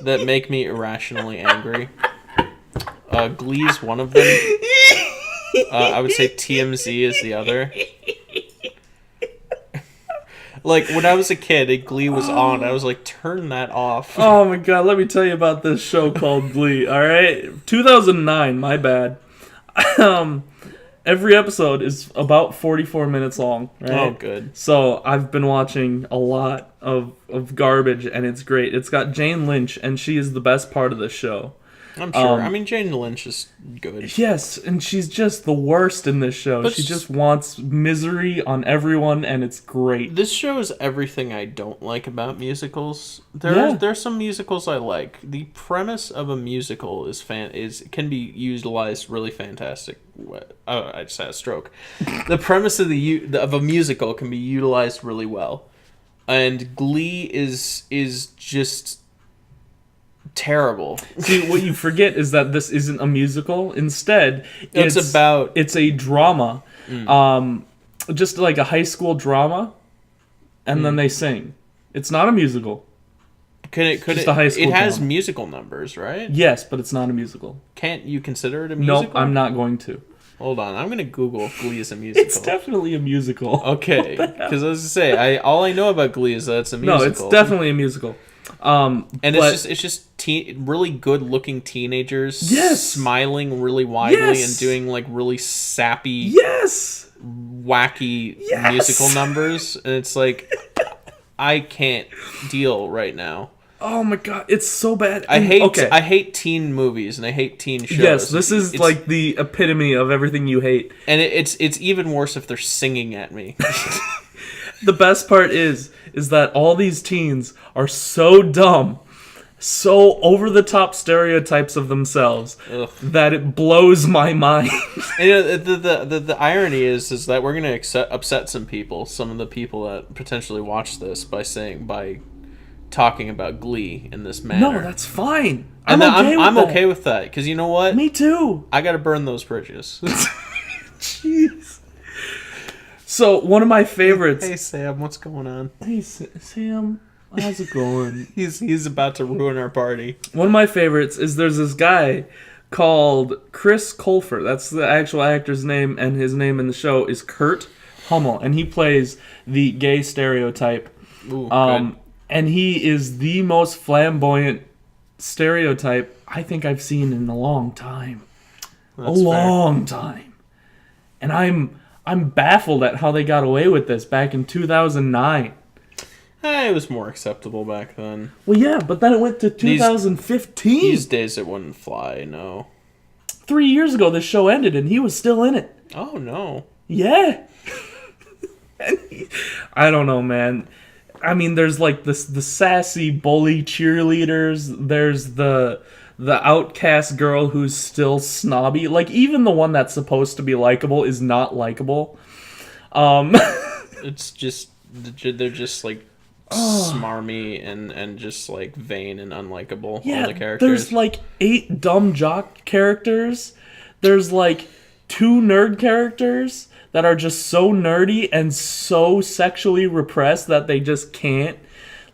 B: that make me irrationally angry. Glee's one of them. I would say TMZ is the other. Like, when I was a kid and Glee was on, I was like, turn that off.
A: Oh my god, let me tell you about this show called Glee, alright? 2009, my bad. Every episode is about 44 minutes long, right?
B: Oh, good.
A: So I've been watching a lot of garbage, and it's great. It's got Jane Lynch, and she is the best part of the show.
B: I'm sure. I mean, Jane Lynch is good.
A: Yes, and she's just the worst in this show.
B: But
A: she just wants misery on everyone, and it's great.
B: This show is everything I don't like about musicals.
A: Yeah.
B: There's some musicals I like. The premise of a musical can be utilized really fantastic. Oh, I just had a stroke. The premise of of a musical can be utilized really well, and Glee is just terrible.
A: See, what you forget is that this isn't a musical. Instead,
B: It's
A: a drama, just like a high school drama, and then they sing. It's not a musical.
B: Just
A: a high school
B: it has
A: drama.
B: musical numbers, right?
A: Yes, but it's not a musical.
B: Can't you consider it a musical?
A: Nope, I'm not going to.
B: Hold on, I'm gonna Google if Glee is a musical.
A: It's definitely a musical.
B: Okay, because I was gonna say, all I know about Glee is that it's a musical.
A: No, it's definitely a musical.
B: And it's just really good looking teenagers,
A: Yes!
B: smiling really widely
A: Yes!
B: and doing like really sappy,
A: Yes!
B: wacky
A: Yes!
B: musical numbers, and it's like I can't deal right now.
A: Oh my god, it's so bad.
B: I
A: And-
B: hate teen movies and I hate teen shows.
A: Yes, this is
B: It's-
A: like the epitome of everything you hate.
B: and it's even worse if they're singing at me.
A: The best part is that all these teens are so dumb, so over the top stereotypes of themselves
B: Ugh.
A: that it blows my mind.
B: And, you know, the irony is that we're gonna upset some of the people that potentially watch this by talking about Glee in this manner.
A: No, that's fine.
B: And I'm
A: that.
B: okay with that because you know what?
A: Me too.
B: I gotta burn those bridges.
A: Jeez. So one of my favorites.
B: Hey Sam, what's going on?
A: Hey Sam, how's it going?
B: He's about to ruin our party.
A: One of my favorites is there's this guy called Chris Colfer. That's the actual actor's name, and his name in the show is Kurt Hummel, and he plays the gay stereotype.
B: Ooh, good.
A: And he is the most flamboyant stereotype I think I've seen in a long time.
B: That's
A: Long time. And I'm baffled at how they got away with this back in 2009.
B: It was more acceptable back then.
A: Well, yeah, but then it went to 2015.
B: These days it wouldn't fly, no.
A: 3 years ago, this show ended, and he was still in it.
B: Oh, no.
A: Yeah. I don't know, man. I mean, there's like the sassy bully cheerleaders. There's the outcast girl who's still snobby. Like, even the one that's supposed to be likable is not likable.
B: It's just, they're just like smarmy and just like vain and unlikable,
A: Yeah,
B: all the characters.
A: there's like 8 dumb jock characters. There's like 2 nerd characters that are just so nerdy and so sexually repressed that they just can't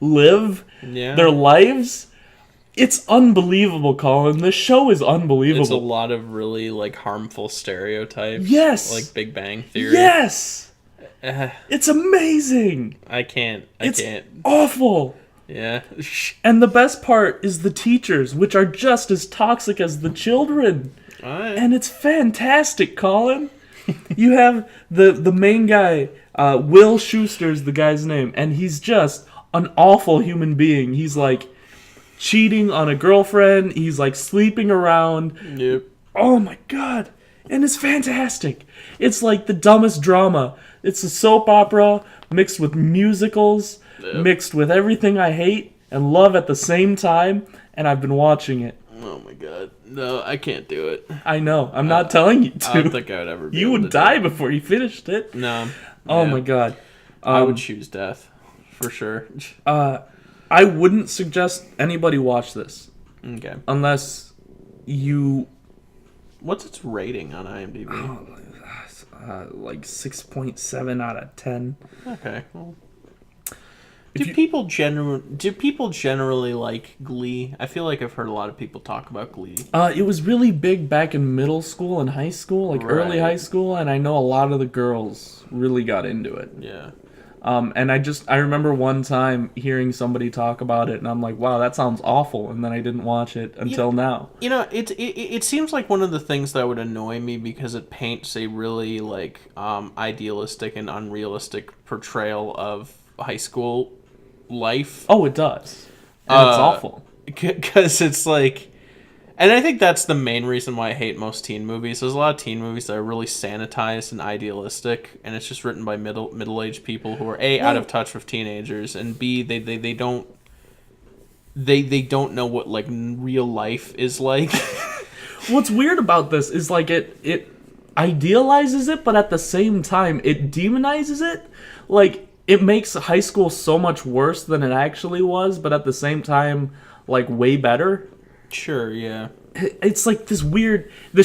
A: live their lives. It's unbelievable, Colin. This show is unbelievable.
B: It's a lot of really like harmful stereotypes.
A: Yes.
B: Like Big Bang Theory.
A: Yes. It's amazing.
B: I can't.
A: It's awful.
B: Yeah.
A: And the best part is the teachers, which are just as toxic as the children.
B: Alright.
A: And it's fantastic, Colin. You have the main guy, Will Schuster's the guy's name, and he's just an awful human being. He's like cheating on a girlfriend. He's like sleeping around.
B: Yep.
A: Oh my god. And it's fantastic. It's like the dumbest drama. It's a soap opera mixed with musicals, mixed with everything I hate and love at the same time, and I've been watching it.
B: Oh my god. No, I can't do it.
A: I know. I'm not telling you to.
B: I don't think I would ever be
A: You
B: able
A: would
B: to
A: die
B: do it.
A: before you finished it.
B: No.
A: Oh
B: Yeah.
A: my god.
B: I would choose death. For sure.
A: I wouldn't suggest anybody watch this
B: Okay.
A: unless you
B: What's its rating on IMDb?
A: like 6.7 out of 10.
B: Okay. Well,
A: If
B: do
A: you-
B: people generally like Glee? I feel like I've heard a lot of people talk about Glee.
A: It was really big back in middle school and high school, like early
B: Right.
A: high school, and I know a lot of the girls really got into it.
B: Yeah.
A: And I remember one time hearing somebody talk about it, and I'm like, wow, that sounds awful, and then I didn't watch it until now.
B: You know, it seems like one of the things that would annoy me because it paints a really like idealistic and unrealistic portrayal of high school life.
A: Oh, it does. And it's awful.
B: Because it's like, and I think that's the main reason why I hate most teen movies. There's a lot of teen movies that are really sanitized and idealistic, and it's just written by middle-aged people who are A, out of touch with teenagers, and B, they don't know what like real life is like.
A: What's weird about this is like it idealizes it, but at the same time it demonizes it. Like it makes high school so much worse than it actually was, but at the same time like way better.
B: Sure, yeah.
A: It's like this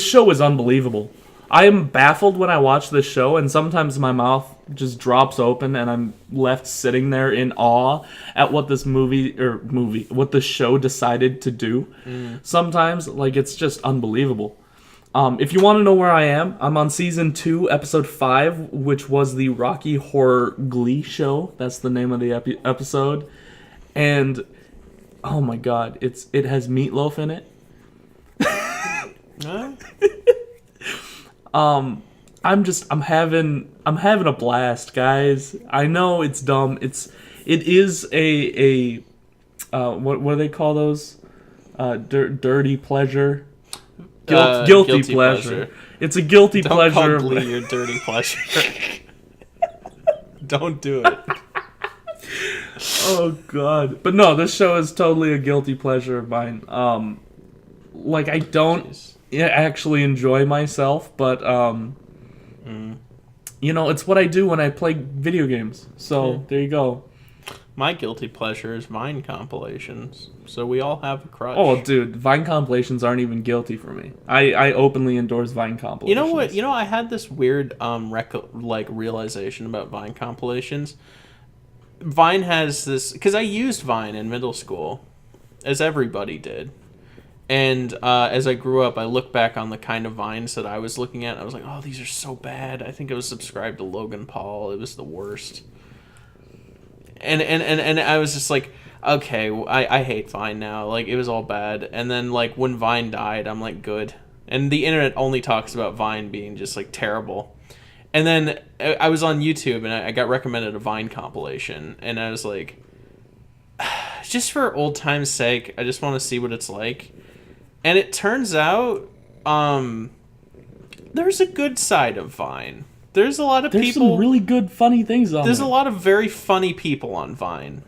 A: show is unbelievable. I am baffled when I watch this show, and sometimes my mouth just drops open and I'm left sitting there in awe at what this what the show decided to do. Sometimes, like, it's just unbelievable. If you want to know where I am, I'm on season 2, episode 5, which was the Rocky Horror Glee show. That's the name of the episode. And oh my god, it has meatloaf in it.
B: Huh?
A: I'm having a blast, guys. I know it's dumb. It is a what do they call those? Dirty pleasure. Guilty pleasure. It's a guilty
B: Don't
A: pleasure.
B: call Glee your dirty pleasure. Don't do it.
A: Oh god. But no, this show is totally a guilty pleasure of mine. Like I don't actually enjoy myself, but you know, it's what I do when I play video games. So there you go.
B: My guilty pleasure is Vine compilations. So we all have a crush.
A: Oh, dude, Vine compilations aren't even guilty for me. I openly endorse Vine compilations.
B: You know what? You know, I had this weird realization about Vine compilations. Vine has this, because I used Vine in middle school, as everybody did. And as I grew up, I look back on the kind of Vines that I was looking at, and I was like, oh, these are so bad. I think I was subscribed to Logan Paul. It was the worst. And I was just like, okay, I hate Vine now. Like, it was all bad. And then, like, when Vine died, I'm like, good. And the internet only talks about Vine being just, like, terrible. And then I was on YouTube, and I got recommended a Vine compilation. And I was like, just for old time's sake, I just want to see what it's like. And it turns out, there's a good side of Vine. There's a lot of
A: There's
B: people...
A: some really good, funny things on
B: There's
A: there.
B: a lot of very funny people on Vine.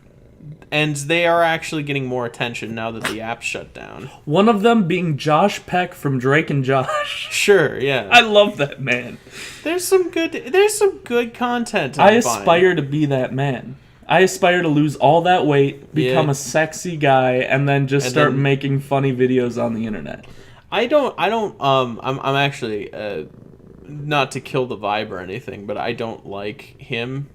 B: And they are actually getting more attention now that the app's shut down.
A: One of them being Josh Peck from Drake and Josh.
B: Sure, yeah.
A: I love that man.
B: There's some good content on
A: I
B: Vine.
A: aspire to be that man. I aspire to lose all that weight, become
B: Yeah.
A: a sexy guy, and then just
B: And
A: start
B: then-
A: making funny videos on the internet.
B: I'm actually, not to kill the vibe or anything, but I don't like him.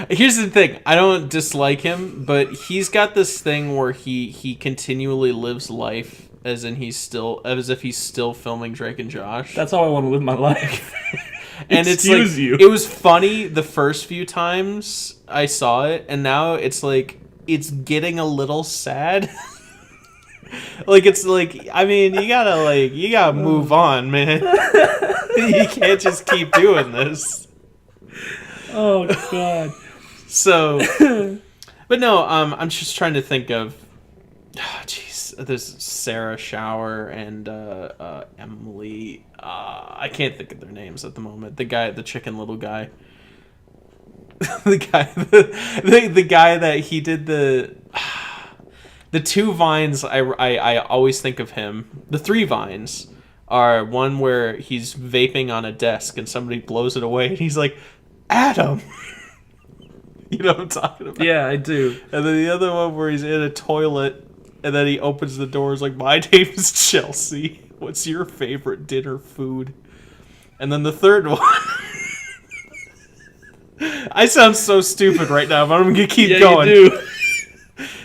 B: Here's the thing, I don't dislike him, but he's got this thing where he continually lives life as if he's still filming Drake and Josh.
A: That's how I want to live my life.
B: And it's
A: Excuse
B: like
A: you.
B: it was funny the first few times I saw it, and now it's like it's getting a little sad. Like it's like, I mean, you gotta move on, man. You can't just keep doing this.
A: Oh God.
B: So, but no, I'm just trying to think of. Jeez, there's Sarah Shower and Emily. I can't think of their names at the moment. The Chicken Little guy. The guy that he did the two vines. I always think of him. The three vines are one where he's vaping on a desk and somebody blows it away and he's like, Adam. You know what I'm talking about?
A: Yeah, I do.
B: And then the other one where he's in a toilet and then he opens the doors like, my name is Chelsea. What's your favorite dinner food? And then the third one. I sound so stupid right now, but I'm going to keep going.
A: You do.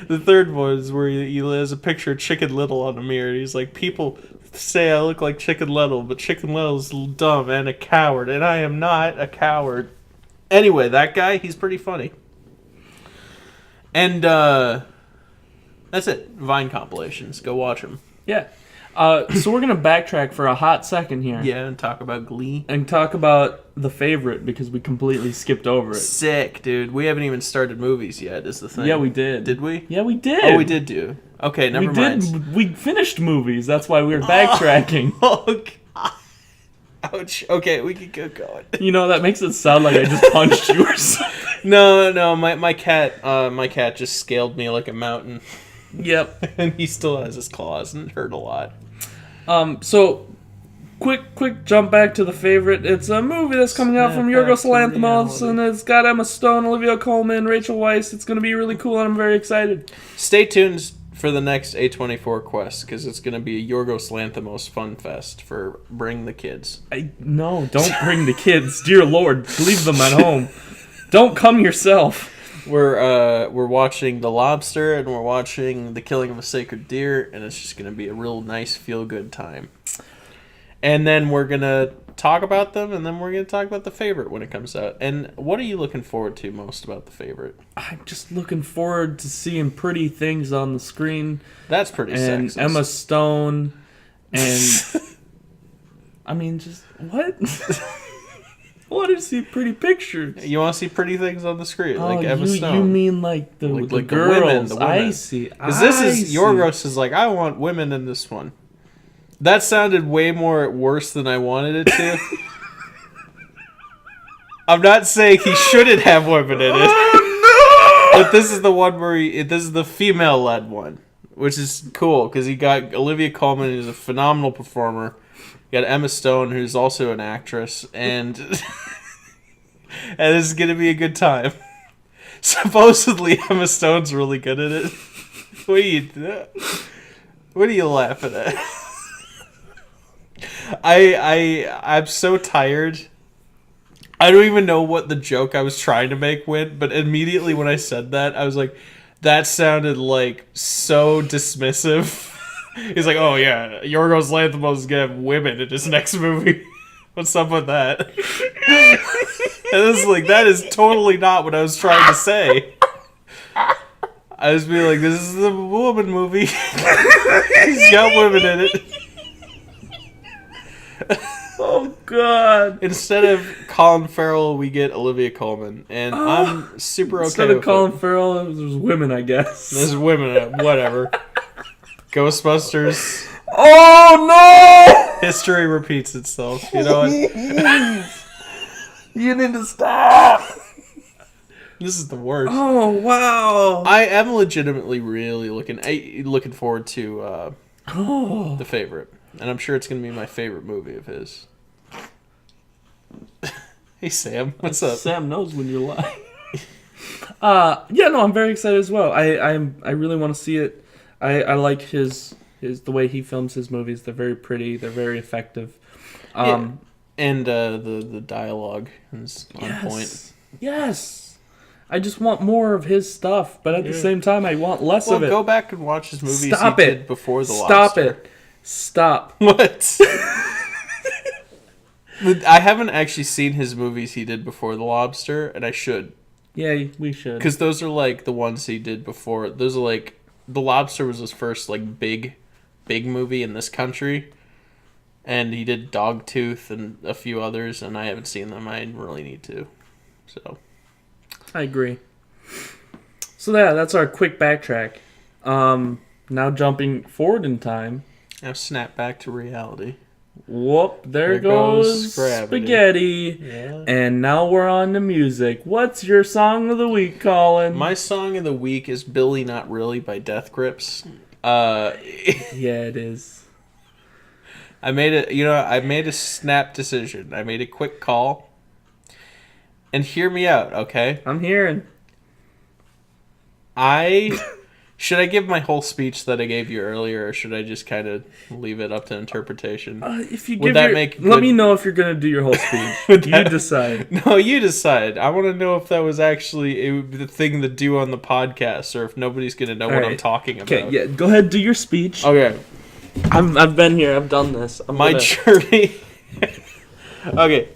B: The third one is where he has a picture of Chicken Little on the mirror. He's like, people say I look like Chicken Little, but Chicken Little's dumb and a coward, and I am not a coward. Anyway, that guy, he's pretty funny. And that's it. Vine compilations. Go watch them.
A: Yeah. So we're going to backtrack for a hot second here.
B: Yeah, and talk about Glee.
A: And talk about The Favorite because we completely skipped over it.
B: Sick, dude. We haven't even started movies yet, is the thing.
A: Yeah, we did.
B: Did we?
A: Yeah, we did.
B: Oh, we did do. Okay, never mind.
A: We finished movies. That's why we were backtracking.
B: Oh, God. Ouch. Okay, we can get going.
A: You know, that makes it sound like I just punched you or something.
B: No, my cat just scaled me like a mountain.
A: Yep.
B: And he still has his claws and it hurt a lot.
A: So quick jump back to The Favorite. It's a movie that's coming out from Yorgos Lanthimos, and it's got Emma Stone, Olivia Colman, Rachel Weisz. It's going to be really cool, and I'm very excited.
B: Stay tuned for the next A24 quest, because it's going to be a Yorgos Lanthimos fun fest for Bring the Kids.
A: No, don't bring the kids. Dear Lord, leave them at home. Don't come yourself.
B: We're watching The Lobster, and we're watching The Killing of a Sacred Deer, and it's just going to be a real nice feel-good time. And then we're going to talk about them, and then we're going to talk about The Favorite when it comes out. And what are you looking forward to most about The Favorite?
A: I'm just looking forward to seeing pretty things on the screen.
B: That's pretty
A: and
B: sexist.
A: Emma Stone, and I mean, just what? I want to see pretty pictures.
B: You want to see pretty things on the screen, like Emma Stone.
A: You mean like the girls?
B: The women.
A: I see.
B: Because this is Yorgos is like, I want women in this one. That sounded way more worse than I wanted it to. I'm not saying he shouldn't have women in it. Oh, no! But this is the one where this is the female-led one, which is cool because you got Olivia Colman, who's a phenomenal performer. You got Emma Stone, who's also an actress, and and this is gonna be a good time. Supposedly, Emma Stone's really good at it. What are you laughing at? I'm so tired. I don't even know what the joke I was trying to make went, but immediately when I said that, I was like, that sounded like so dismissive. He's like, oh yeah, Yorgos Lanthimos is gonna have women in his next movie. What's up with that? And it's like, that is totally not what I was trying to say. I was being like, this is the woman movie. He's got women in it.
A: Oh God!
B: Instead of Colin Farrell, we get Olivia Colman, and I'm super okay
A: Instead
B: with
A: of Colin
B: it.
A: Farrell, there's women, I guess.
B: There's women in it, whatever. Ghostbusters.
A: Oh no!
B: History repeats itself. You know what?
A: You need to stop.
B: This is the worst.
A: Oh wow!
B: I am legitimately really looking forward to The Favorite, and I'm sure it's gonna be my favorite movie of his. Hey Sam, what's up?
A: Sam knows when you're lying. Yeah, no, I'm very excited as well. I really want to see it. I like his the way he films his movies. They're very pretty. They're very effective.
B: Yeah. And the dialogue is on point.
A: Yes. I just want more of his stuff, but at the same time, I want less of it.
B: Go back and watch his movies
A: Stop
B: he
A: it.
B: did before The
A: Stop
B: Lobster.
A: it. Stop.
B: What? I haven't actually seen his movies he did before The Lobster, and I should.
A: Yeah, we should.
B: Because those are like the ones he did before. Those are like The Lobster was his first like big movie in this country, and he did Dogtooth and a few others, and I haven't seen them. I really need to. So,
A: I agree. So yeah, that's our quick backtrack. Now jumping forward in time.
B: now snap back to reality.
A: Whoop! There
B: There
A: goes
B: goes gravity.
A: spaghetti.
B: Yeah.
A: And now we're on to music. What's your song of the week, Colin?
B: My song of the week is "Billy Not Really" by Death Grips.
A: Yeah, it is.
B: I made a snap decision. I made a quick call. And hear me out, okay?
A: I'm hearing.
B: Should I give my whole speech that I gave you earlier, or should I just kind of leave it up to interpretation?
A: If you
B: Would
A: give
B: that
A: your,
B: make
A: let
B: good-
A: me know if you're gonna do your whole speech.
B: Would
A: You
B: that-
A: decide.
B: No, you decide. I want to know if that was actually the thing to do on the podcast, or if nobody's gonna know what I'm
A: Alright.
B: talking about.
A: Okay, yeah, go ahead, do your speech.
B: Okay.
A: I've been here. I've done this.
B: My journey. Okay,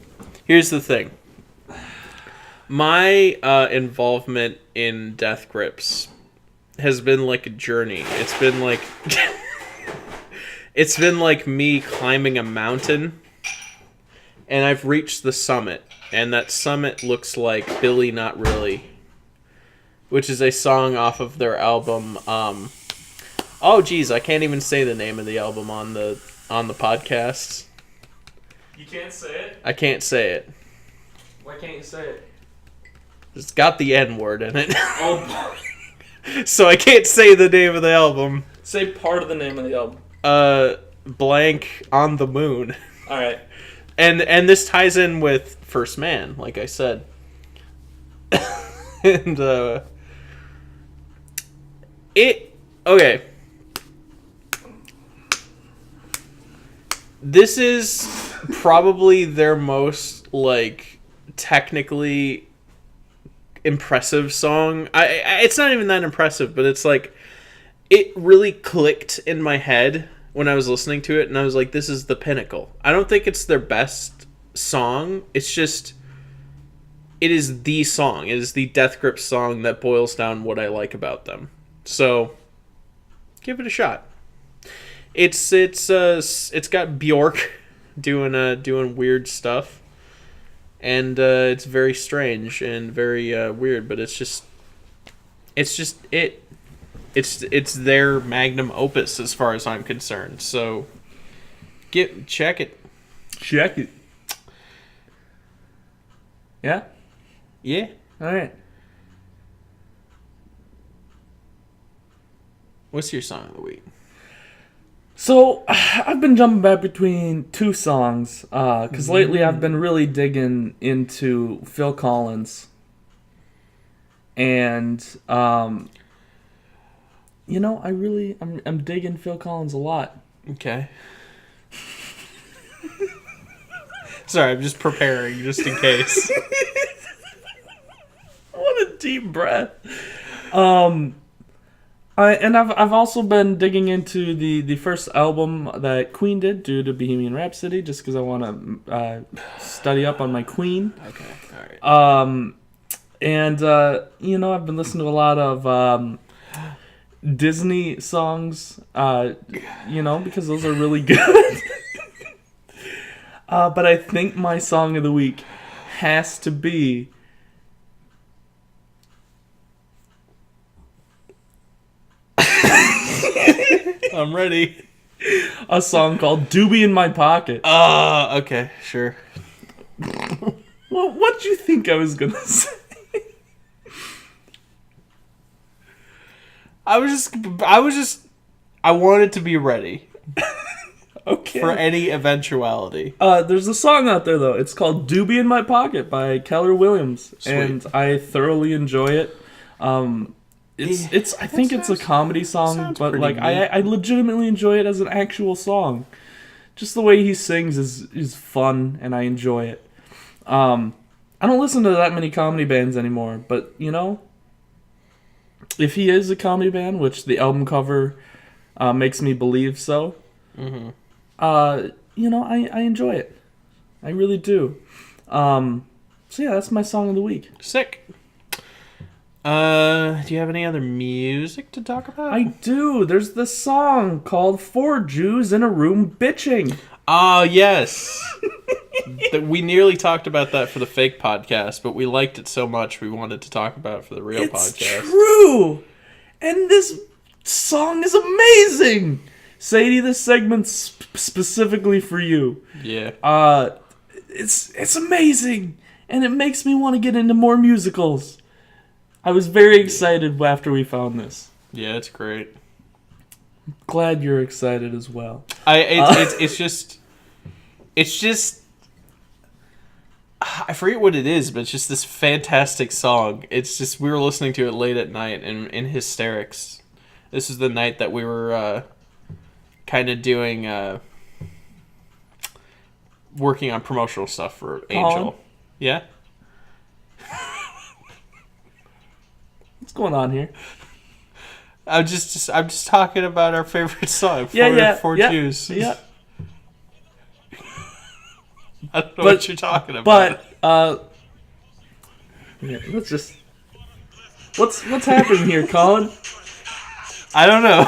B: here's the thing. My involvement in Death Grips has been like a journey. It's been like me climbing a mountain, and I've reached the summit, and that summit looks like Billy Not Really, which is a song off of their album. Oh geez, I can't even say the name of the album on the podcast.
A: You can't say it.
B: I can't say it.
A: Why can't you say it?
B: It's got the N word in it.
A: Oh,
B: So I can't say the name of the album.
A: say part of the name of the album.
B: Blank on the Moon.
A: All right.
B: And this ties in with First Man, like I said. And okay. This is probably their most like technically impressive song. It's not even that impressive, but it's like it really clicked in my head when I was listening to it, and I was like, this is the pinnacle. I don't think it's their best song. It's just it is the song. It is the Death Grip song that boils down what I like about them. So give it a shot. It's got Bjork doing weird stuff. And it's very strange and very weird, but it's their magnum opus as far as I'm concerned. So check it.
A: Check it. Yeah?
B: Yeah.
A: All right.
B: What's your song of the week?
A: So, I've been jumping back between two songs, because lately I've been really digging into Phil Collins. And, I'm digging Phil Collins a lot.
B: Okay. Sorry, I'm just preparing just in case.
A: What a deep breath. I've also been digging into the first album that Queen did, due to Bohemian Rhapsody, just because I want to study up on my Queen.
B: Okay, all right.
A: I've been listening to a lot of Disney songs, because those are really good. But I think my song of the week has to be
B: I'm ready.
A: a song called Doobie in My Pocket.
B: Okay, sure.
A: Well, what'd you think I was gonna say?
B: I wanted to be ready
A: Okay.
B: for any eventuality.
A: There's a song out there, though. It's called Doobie in My Pocket by Keller Williams.
B: Sweet.
A: And I thoroughly enjoy it. I think it's a comedy song,
B: sounds
A: but
B: pretty
A: like
B: neat.
A: I legitimately enjoy it as an actual song. Just the way he sings is fun, and I enjoy it. I don't listen to that many comedy bands anymore, but if he is a comedy band, which the album cover makes me believe so, I enjoy it. I really do. So yeah, that's my song of the week.
B: Sick. Do you have any other music to talk about?
A: I do. There's this song called Four Jews in a Room Bitching.
B: Ah, yes. We nearly talked about that for the fake podcast, but we liked it so much we wanted to talk about it for the real podcast.
A: It's true! And this song is amazing! Sadie, this segment's specifically for you.
B: Yeah.
A: It's amazing! And it makes me want to get into more musicals. I was very excited after we found this.
B: Yeah, it's great.
A: Glad you're excited as well.
B: It's just I forget what it is, but it's just this fantastic song. It's just we were listening to it late at night and in hysterics. This is the night that we were kind of doing working on promotional stuff for Angel.
A: Colin?
B: Yeah.
A: What's going on here?
B: I'm just talking about our favorite song. Four Jews.
A: Yeah.
B: I don't know what you're talking about.
A: But yeah, let's just what's happening here, Colin?
B: I don't know.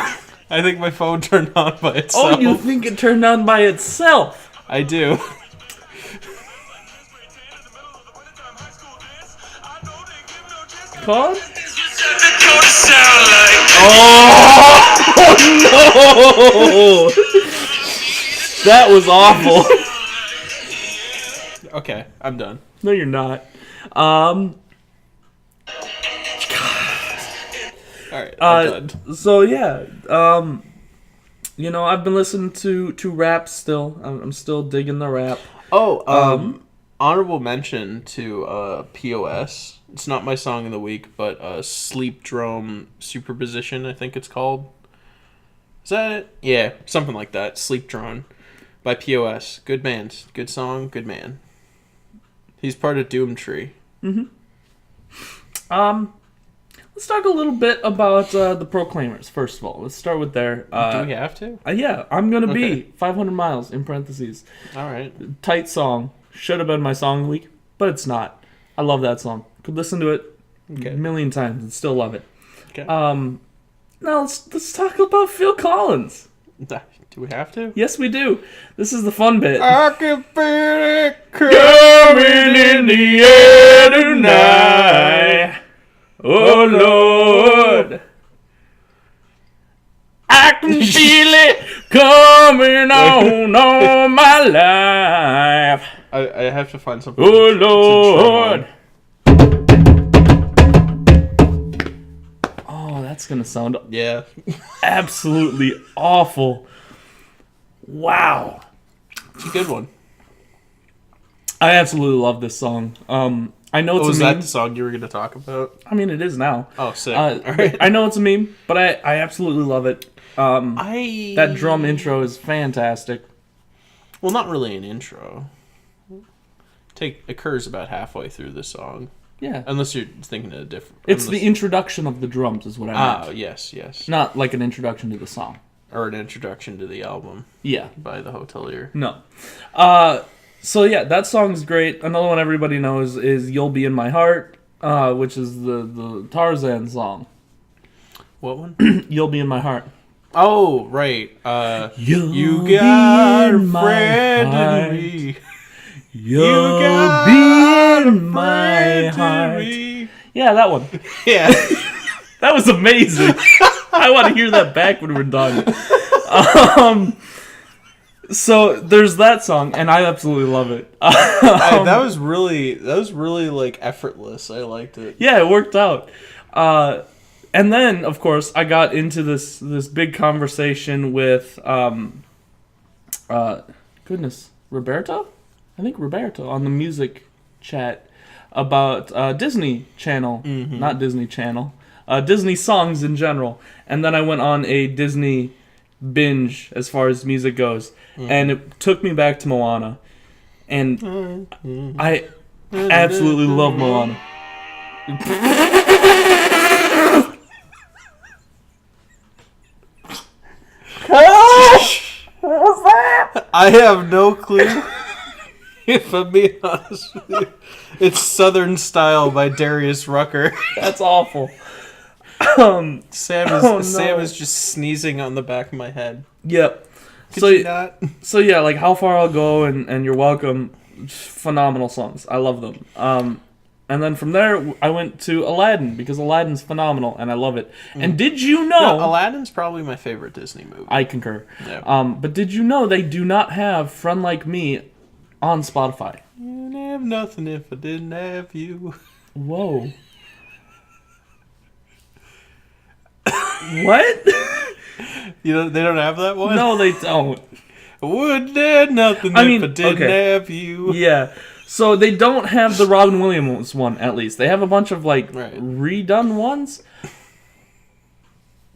B: I think my phone turned on by itself.
A: Oh, you think it turned on by itself?
B: I do.
A: Colin?
B: Oh
A: no! That was awful.
B: Okay, I'm done.
A: No, you're not.
B: Alright, I'm done.
A: So yeah, you know, I've been listening to rap still. I'm still digging the rap.
B: Oh, honorable mention to POS. It's not my song of the week, but Sleep Drone Superposition, I think it's called. Is that it? Yeah, something like that. Sleep Drone by POS. Good band. Good song. Good man. He's part of Doomtree.
A: Mm-hmm. Let's talk a little bit about the Proclaimers, first of all. Let's start with there.
B: Do we have to?
A: Yeah, I'm gonna be 500 miles in parentheses.
B: All right.
A: Tight song. Should have been my song of the week, but it's not. I love that song. Could listen to it a million times and still love it.
B: Okay.
A: Now let's talk about Phil Collins.
B: Do we have to?
A: Yes, we do. This is the fun bit.
B: I can feel it coming in the air tonight.
A: Oh Lord, I can feel it coming on all my life.
B: I have to find something.
A: Oh Lord. Oh, that's gonna sound absolutely awful. Wow.
B: It's a good one.
A: I absolutely love this song. I know it's
B: was
A: a meme.
B: that the song you were going to talk about?
A: I mean, it is now.
B: Oh, sick. All right.
A: I know it's a meme, but I absolutely love it. That drum intro is fantastic.
B: Well, not really an intro. Occurs about halfway through the song.
A: Yeah.
B: Unless you're thinking of a different...
A: It's the introduction of the drums is what I meant.
B: Oh, yes.
A: Not like an introduction to the song.
B: Or an introduction to the album.
A: Yeah.
B: By the Hotelier.
A: No. So yeah, that song's great. Another one everybody knows is "You'll Be in My Heart," which is the Tarzan song.
B: What one?
A: "You'll Be in My Heart."
B: Oh, right.
A: You
B: got a friend in me.
A: You got be in my heart. Yeah, that one.
B: Yeah.
A: That was amazing. I want to hear that back when we're done. So there's that song, and I absolutely love it.
B: That was really like effortless. I liked it.
A: Yeah, it worked out. And then, of course, I got into this big conversation with Roberto? I think Roberto on the music chat about Disney Channel, not Disney Channel, Disney songs in general. And then I went on a Disney binge as far as music goes. And it took me back to Moana. And I absolutely love Moana.
B: I have no clue. If I'm being honest with you, it's Southern Style by Darius Rucker.
A: That's awful.
B: Sam is just sneezing on the back of my head.
A: Yep.
B: Could you not?
A: So yeah, like How Far I'll Go and You're Welcome, phenomenal songs. I love them. And then from there, I went to Aladdin because Aladdin's phenomenal and I love it. And did you know?
B: Aladdin's probably my favorite Disney movie.
A: I concur.
B: Yeah.
A: But did you know they do not have Friend Like Me on Spotify?
B: You'd have nothing if I didn't have you.
A: Whoa. What?
B: They don't have that one?
A: No, they don't.
B: Wouldn't have nothing if I didn't have you.
A: Yeah. So they don't have the Robin Williams one, at least. They have a bunch of, redone ones.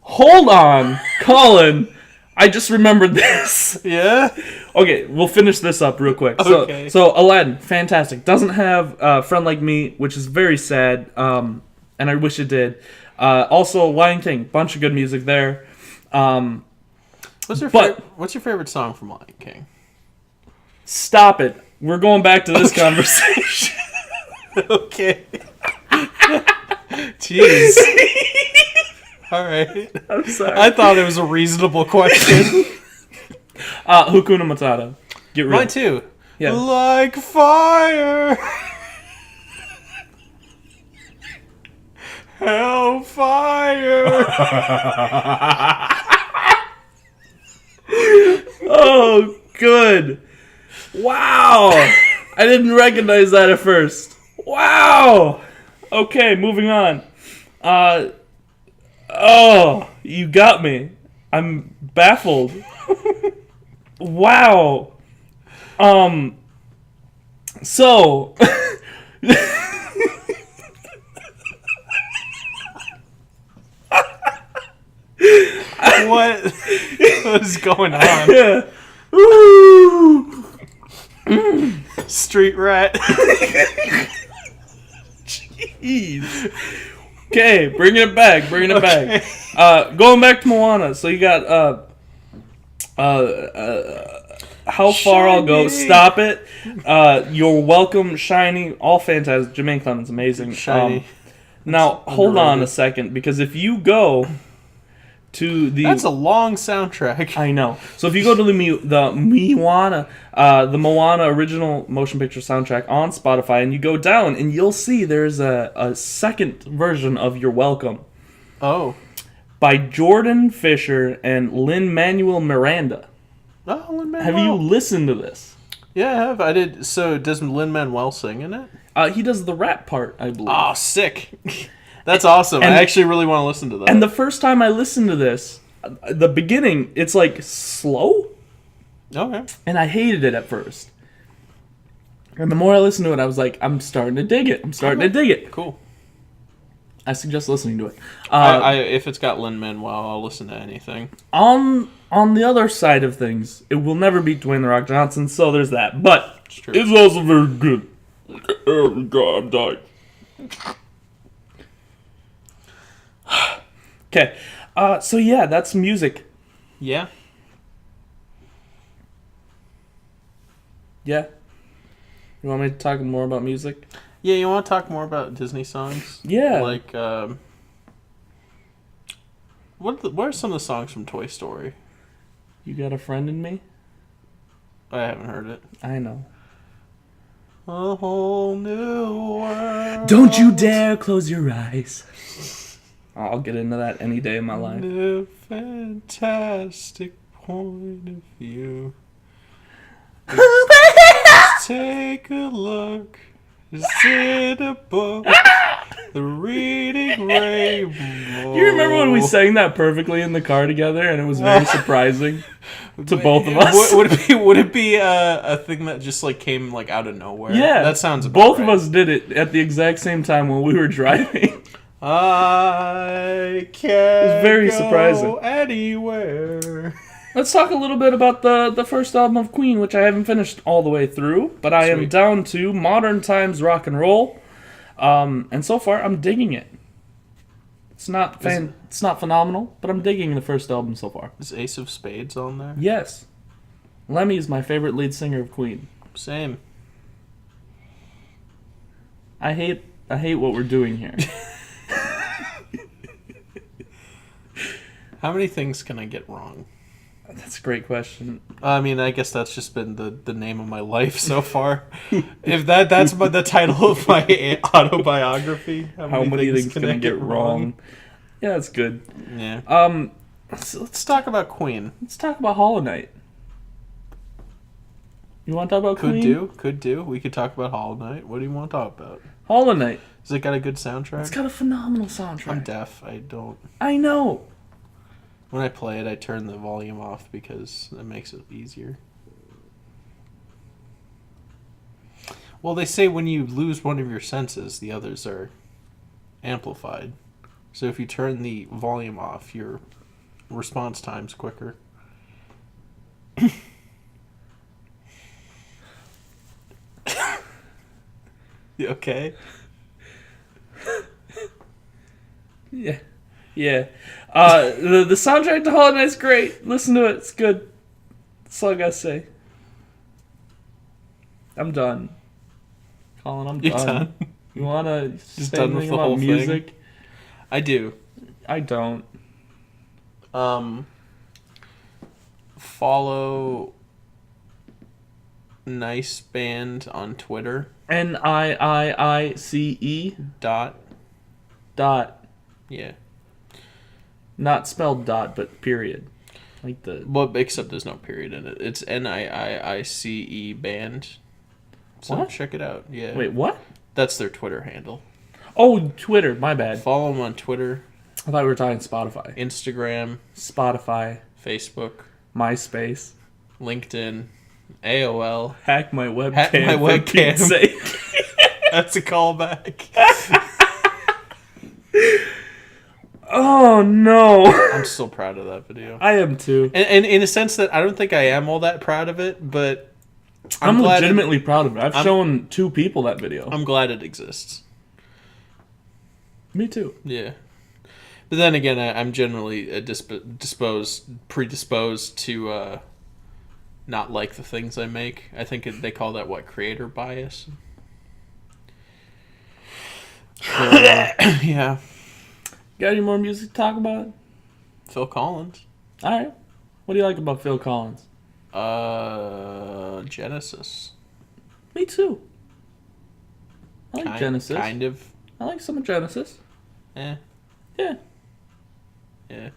A: Hold on, Colin. I just remembered this.
B: Yeah?
A: Okay, we'll finish this up real quick.
B: Okay.
A: So Aladdin, fantastic. Doesn't have Friend Like Me, which is very sad, and I wish it did. Also, Lion King, bunch of good music there.
B: What's your favorite song from Lion King?
A: Stop it. We're going back to this conversation.
B: Okay. Jeez. All right.
A: I'm sorry.
B: I thought it was a reasonable question.
A: Hakuna Matata. Get real.
B: Mine too.
A: Yeah.
B: Like fire. Hellfire.
A: Oh, good. Wow. I didn't recognize that at first. Wow. Okay, moving on. Oh, you got me. I'm baffled. Wow. So
B: What is going on?
A: yeah. Ooh.
B: Street rat.
A: Jeez. Okay, bringing it back. Going back to Moana. So you got How Far I'll Go.
B: Shiny.
A: Stop it. You're Welcome. Shiny. All fantastic. Jermaine Clement's amazing.
B: Shiny.
A: Now hold on
B: underrated.
A: a second, because if you go to the
B: That's a long soundtrack.
A: I know. So if you go to the Moana original motion picture soundtrack on Spotify, and you go down, and you'll see there's a second version of You're Welcome
B: Oh.
A: by Jordan Fisher and Lin-Manuel Miranda.
B: Oh, Lin-Manuel.
A: Have you listened to this?
B: Yeah, I have. I did. So does Lin-Manuel sing in it?
A: He does the rap part, I believe.
B: Oh, sick. That's awesome.
A: And-
B: I actually really want to listen to that.
A: And the first time I listened to this, the beginning, it's like slow.
B: Okay.
A: And I hated it at first. And the more I listened to it, I was like, I'm starting to dig it.
B: Cool.
A: I suggest listening to it.
B: If it's got Lin-Manuel, I'll listen to anything.
A: On the other side of things, it will never beat Dwayne The Rock Johnson, so there's that. But it's also very good. Oh, God, I'm dying. Okay. So yeah, that's music.
B: Yeah.
A: Yeah. You want me to talk more about music?
B: Yeah, you want to talk more about Disney songs?
A: Yeah.
B: Like, what are some of the songs from Toy Story?
A: You Got a Friend in Me?
B: I haven't heard it.
A: I know.
B: A whole new world.
A: Don't you dare close your eyes. I'll get into that any day of my life.
B: A fantastic point of view. Just take a look. Is it a book? The Reading Rainbow.
A: You remember when we sang that perfectly in the car together, and it was very surprising to both of us?
B: Would it be a thing that just came out of nowhere?
A: Yeah,
B: that sounds about
A: both
B: right.
A: of us did it at the exact same time when we were driving.
B: I can't.
A: It was very
B: go
A: surprising.
B: Anywhere.
A: Let's talk a little bit about the first album of Queen, which I haven't finished all the way through, but I am
B: Sweet.
A: down to Modern Times Rock and Roll, and so far I'm digging it. It's not phenomenal, but I'm digging the first album so far.
B: Is Ace of Spades on there?
A: Yes, Lemmy is my favorite lead singer of Queen.
B: Same.
A: I hate what we're doing here.
B: How many things can I get wrong?
A: That's a great question.
B: I mean, I guess that's just been the name of my life so far. If that's the title of my autobiography,
A: How many things can I get wrong? Yeah, that's good.
B: Yeah.
A: So
B: Let's talk about Queen.
A: let's talk about Hollow Knight. You want to talk about Queen?
B: Could do. We could talk about Hollow Knight. What do you want to talk about?
A: Hollow Knight.
B: Has it got a good soundtrack?
A: It's got a phenomenal soundtrack.
B: I'm deaf. I don't.
A: I know.
B: When I play it, I turn the volume off because it makes it easier. Well, they say when you lose one of your senses, the others are amplified. So if you turn the volume off, your response time's quicker. You okay?
A: Yeah. Yeah. The soundtrack to Hollow Knight's great. Listen to it. It's good. That's all I gotta say. I'm done. Colin, I'm
B: You're
A: done.
B: done?
A: You wanna
B: Just
A: say
B: done with
A: anything
B: the
A: about
B: whole thing?
A: music?
B: I do.
A: I don't.
B: Follow Nice Band on Twitter.
A: NIIICE
B: Dot.
A: dot.
B: Yeah.
A: Not spelled dot, but period. Like the.
B: Well, except there's no period in it. It's NIIICE band. So
A: What?
B: check it out. Yeah.
A: Wait, what?
B: That's their Twitter handle.
A: Oh, Twitter. My bad.
B: Follow them on Twitter,
A: I thought we were talking Spotify.
B: Instagram,
A: Spotify,
B: Facebook,
A: MySpace.
B: LinkedIn, AOL.
A: Hack my webcam.
B: Hack my
A: for
B: webcam.
A: Pete's sake.
B: That's a callback.
A: Oh no.
B: I'm still proud of that video.
A: I am too.
B: And in a sense that I don't think I am all that proud of it, but
A: I'm
B: glad
A: legitimately proud of it. I've shown 2 people that video.
B: I'm glad it exists.
A: Me too.
B: Yeah. But then again, I'm generally predisposed to not like the things I make. I think they call that, creator bias? Yeah.
A: Got any more music to talk about?
B: Phil Collins.
A: Alright. What do you like about Phil Collins?
B: Genesis.
A: Me too. I like Genesis.
B: Kind of.
A: I like some of Genesis.
B: Eh.
A: Yeah.
B: Yeah.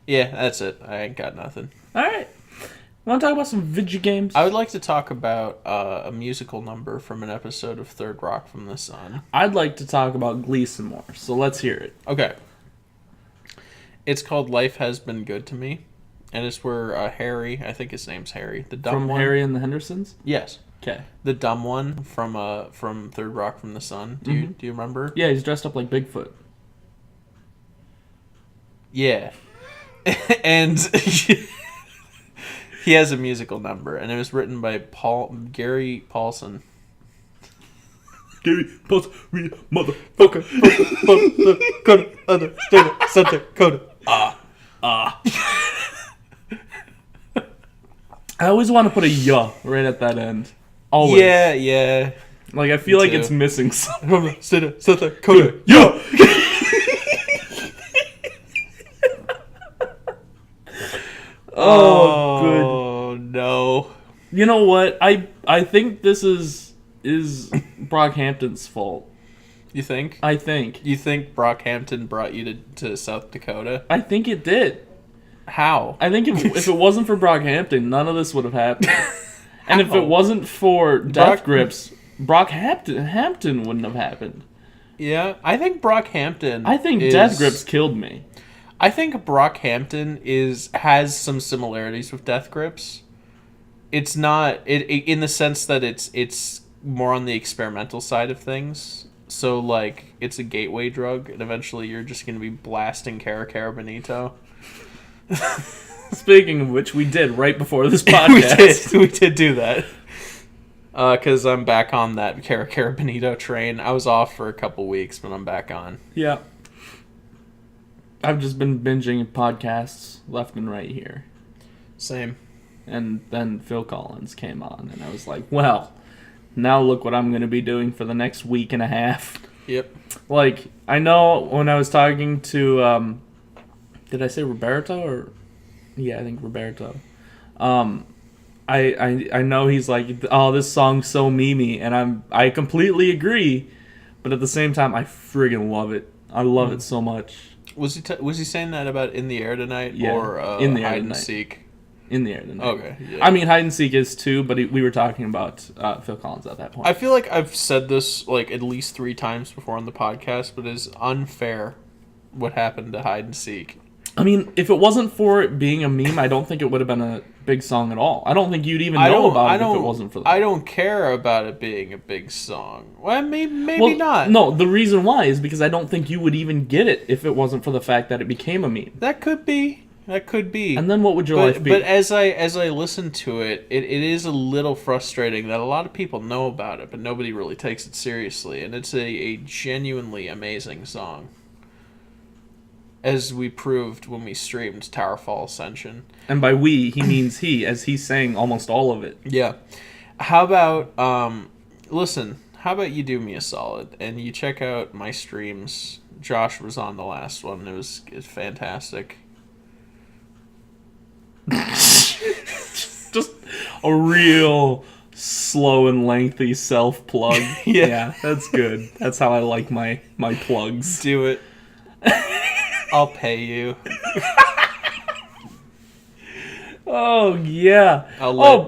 B: Yeah, that's it. I ain't got nothing.
A: Alright. Want to talk about some video games?
B: I would like to talk about a musical number from an episode of Third Rock from the Sun.
A: I'd like to talk about Glee some more, so let's hear it.
B: Okay. It's called Life Has Been Good to Me, and it's where Harry, I think his name's Harry, the dumb
A: From
B: one.
A: Harry and the Hendersons?
B: Yes.
A: Okay.
B: The dumb one from Third Rock from the Sun. Do you remember?
A: Yeah, he's dressed up like Bigfoot.
B: Yeah. And he has a musical number, and it was written by Gary Paulson.
A: Gary Paulson, motherfucker.
B: South Dakota.
A: I always want to put a "ya" right at that end. Always.
B: Yeah.
A: Like, I feel
B: Me
A: like
B: too.
A: it's missing something.
B: South Dakota.
A: Yo!
B: Oh, no.
A: You know what? I think this is Brockhampton's fault.
B: You think?
A: I think.
B: You think Brockhampton brought you to South Dakota?
A: I think it did.
B: How?
A: I think if it wasn't for Brockhampton, none of this would have happened. And if it wasn't for Death Grips, Brockhampton wouldn't have happened.
B: Yeah, I think Brockhampton.
A: I think Death Grips killed me.
B: I think Brockhampton has some similarities with Death Grips. It's not in the sense that it's more on the experimental side of things. So like it's a gateway drug, and eventually you're just gonna be blasting Cara Bonito.
A: Speaking of which, we did right before this podcast.
B: we did do that. Because I'm back on that Cara Bonito train. I was off for a couple weeks, but I'm back on.
A: Yeah. I've just been binging podcasts left and right here.
B: Same.
A: And then Phil Collins came on, and I was like, well, now look what I'm going to be doing for the next week and a half.
B: Yep.
A: Like, I know when I was talking to, did I say Roberto or? Yeah, I think Roberto. I know he's like, oh, this song's so memey, and I completely agree, but at the same time, I friggin' love it. I love it so much.
B: Was he saying that about In the Air Tonight or
A: In the Air
B: Hide and
A: Tonight.
B: Seek?
A: In the Air Tonight.
B: Okay. Yeah.
A: I mean, Hide and Seek is too, but we were talking about Phil Collins at that point.
B: I feel like I've said this like at least 3 times before on the podcast, but it's unfair what happened to Hide and Seek.
A: I mean, if it wasn't for it being a meme, I don't think it would have been a big song at all. I don't think you'd even know about it if it wasn't for that.
B: I don't care about it being a big song. Well, maybe not.
A: No, the reason why is because I don't think you would even get it if it wasn't for the fact that it became a meme.
B: That could be.
A: And then what would your life be?
B: But as I listen to it, it is a little frustrating that a lot of people know about it, but nobody really takes it seriously. And it's a genuinely amazing song. As we proved when we streamed Towerfall Ascension.
A: And by we, he means he, as he sang almost all of it.
B: Yeah. How about, listen, how about you do me a solid and you check out my streams. Josh was on the last one. It's fantastic.
A: Just a real slow and lengthy self-plug. Yeah, that's good. That's how I like my plugs.
B: Do it. I'll pay you.
A: Oh, yeah.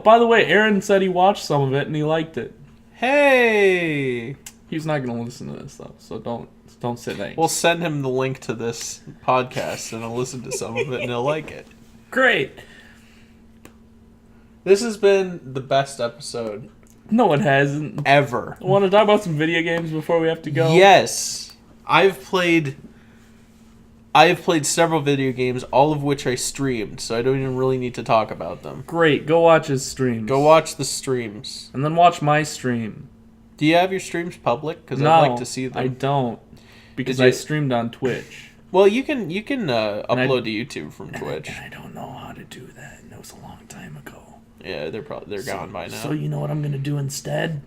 A: By the way, Aaron said he watched some of it and he liked it.
B: Hey!
A: He's not going to listen to this, though, so don't say thanks.
B: We'll send him the link to this podcast and he'll listen to some of it and he'll like it.
A: Great.
B: This has been the best episode.
A: No, it hasn't.
B: Ever.
A: Want to talk about some video games before we have to go?
B: Yes. I have played several video games, all of which I streamed, so I don't even really need to talk about them.
A: Great. Go watch his streams.
B: Go watch the streams.
A: And then watch my stream.
B: Do you have your streams public? Because
A: No,
B: I'd like to see them.
A: I don't. Because I streamed on Twitch.
B: Well, you can upload to YouTube from Twitch.
A: And I don't know how to do that. And it was a long time ago.
B: Yeah, they're gone by now.
A: So you know what I'm going to do instead?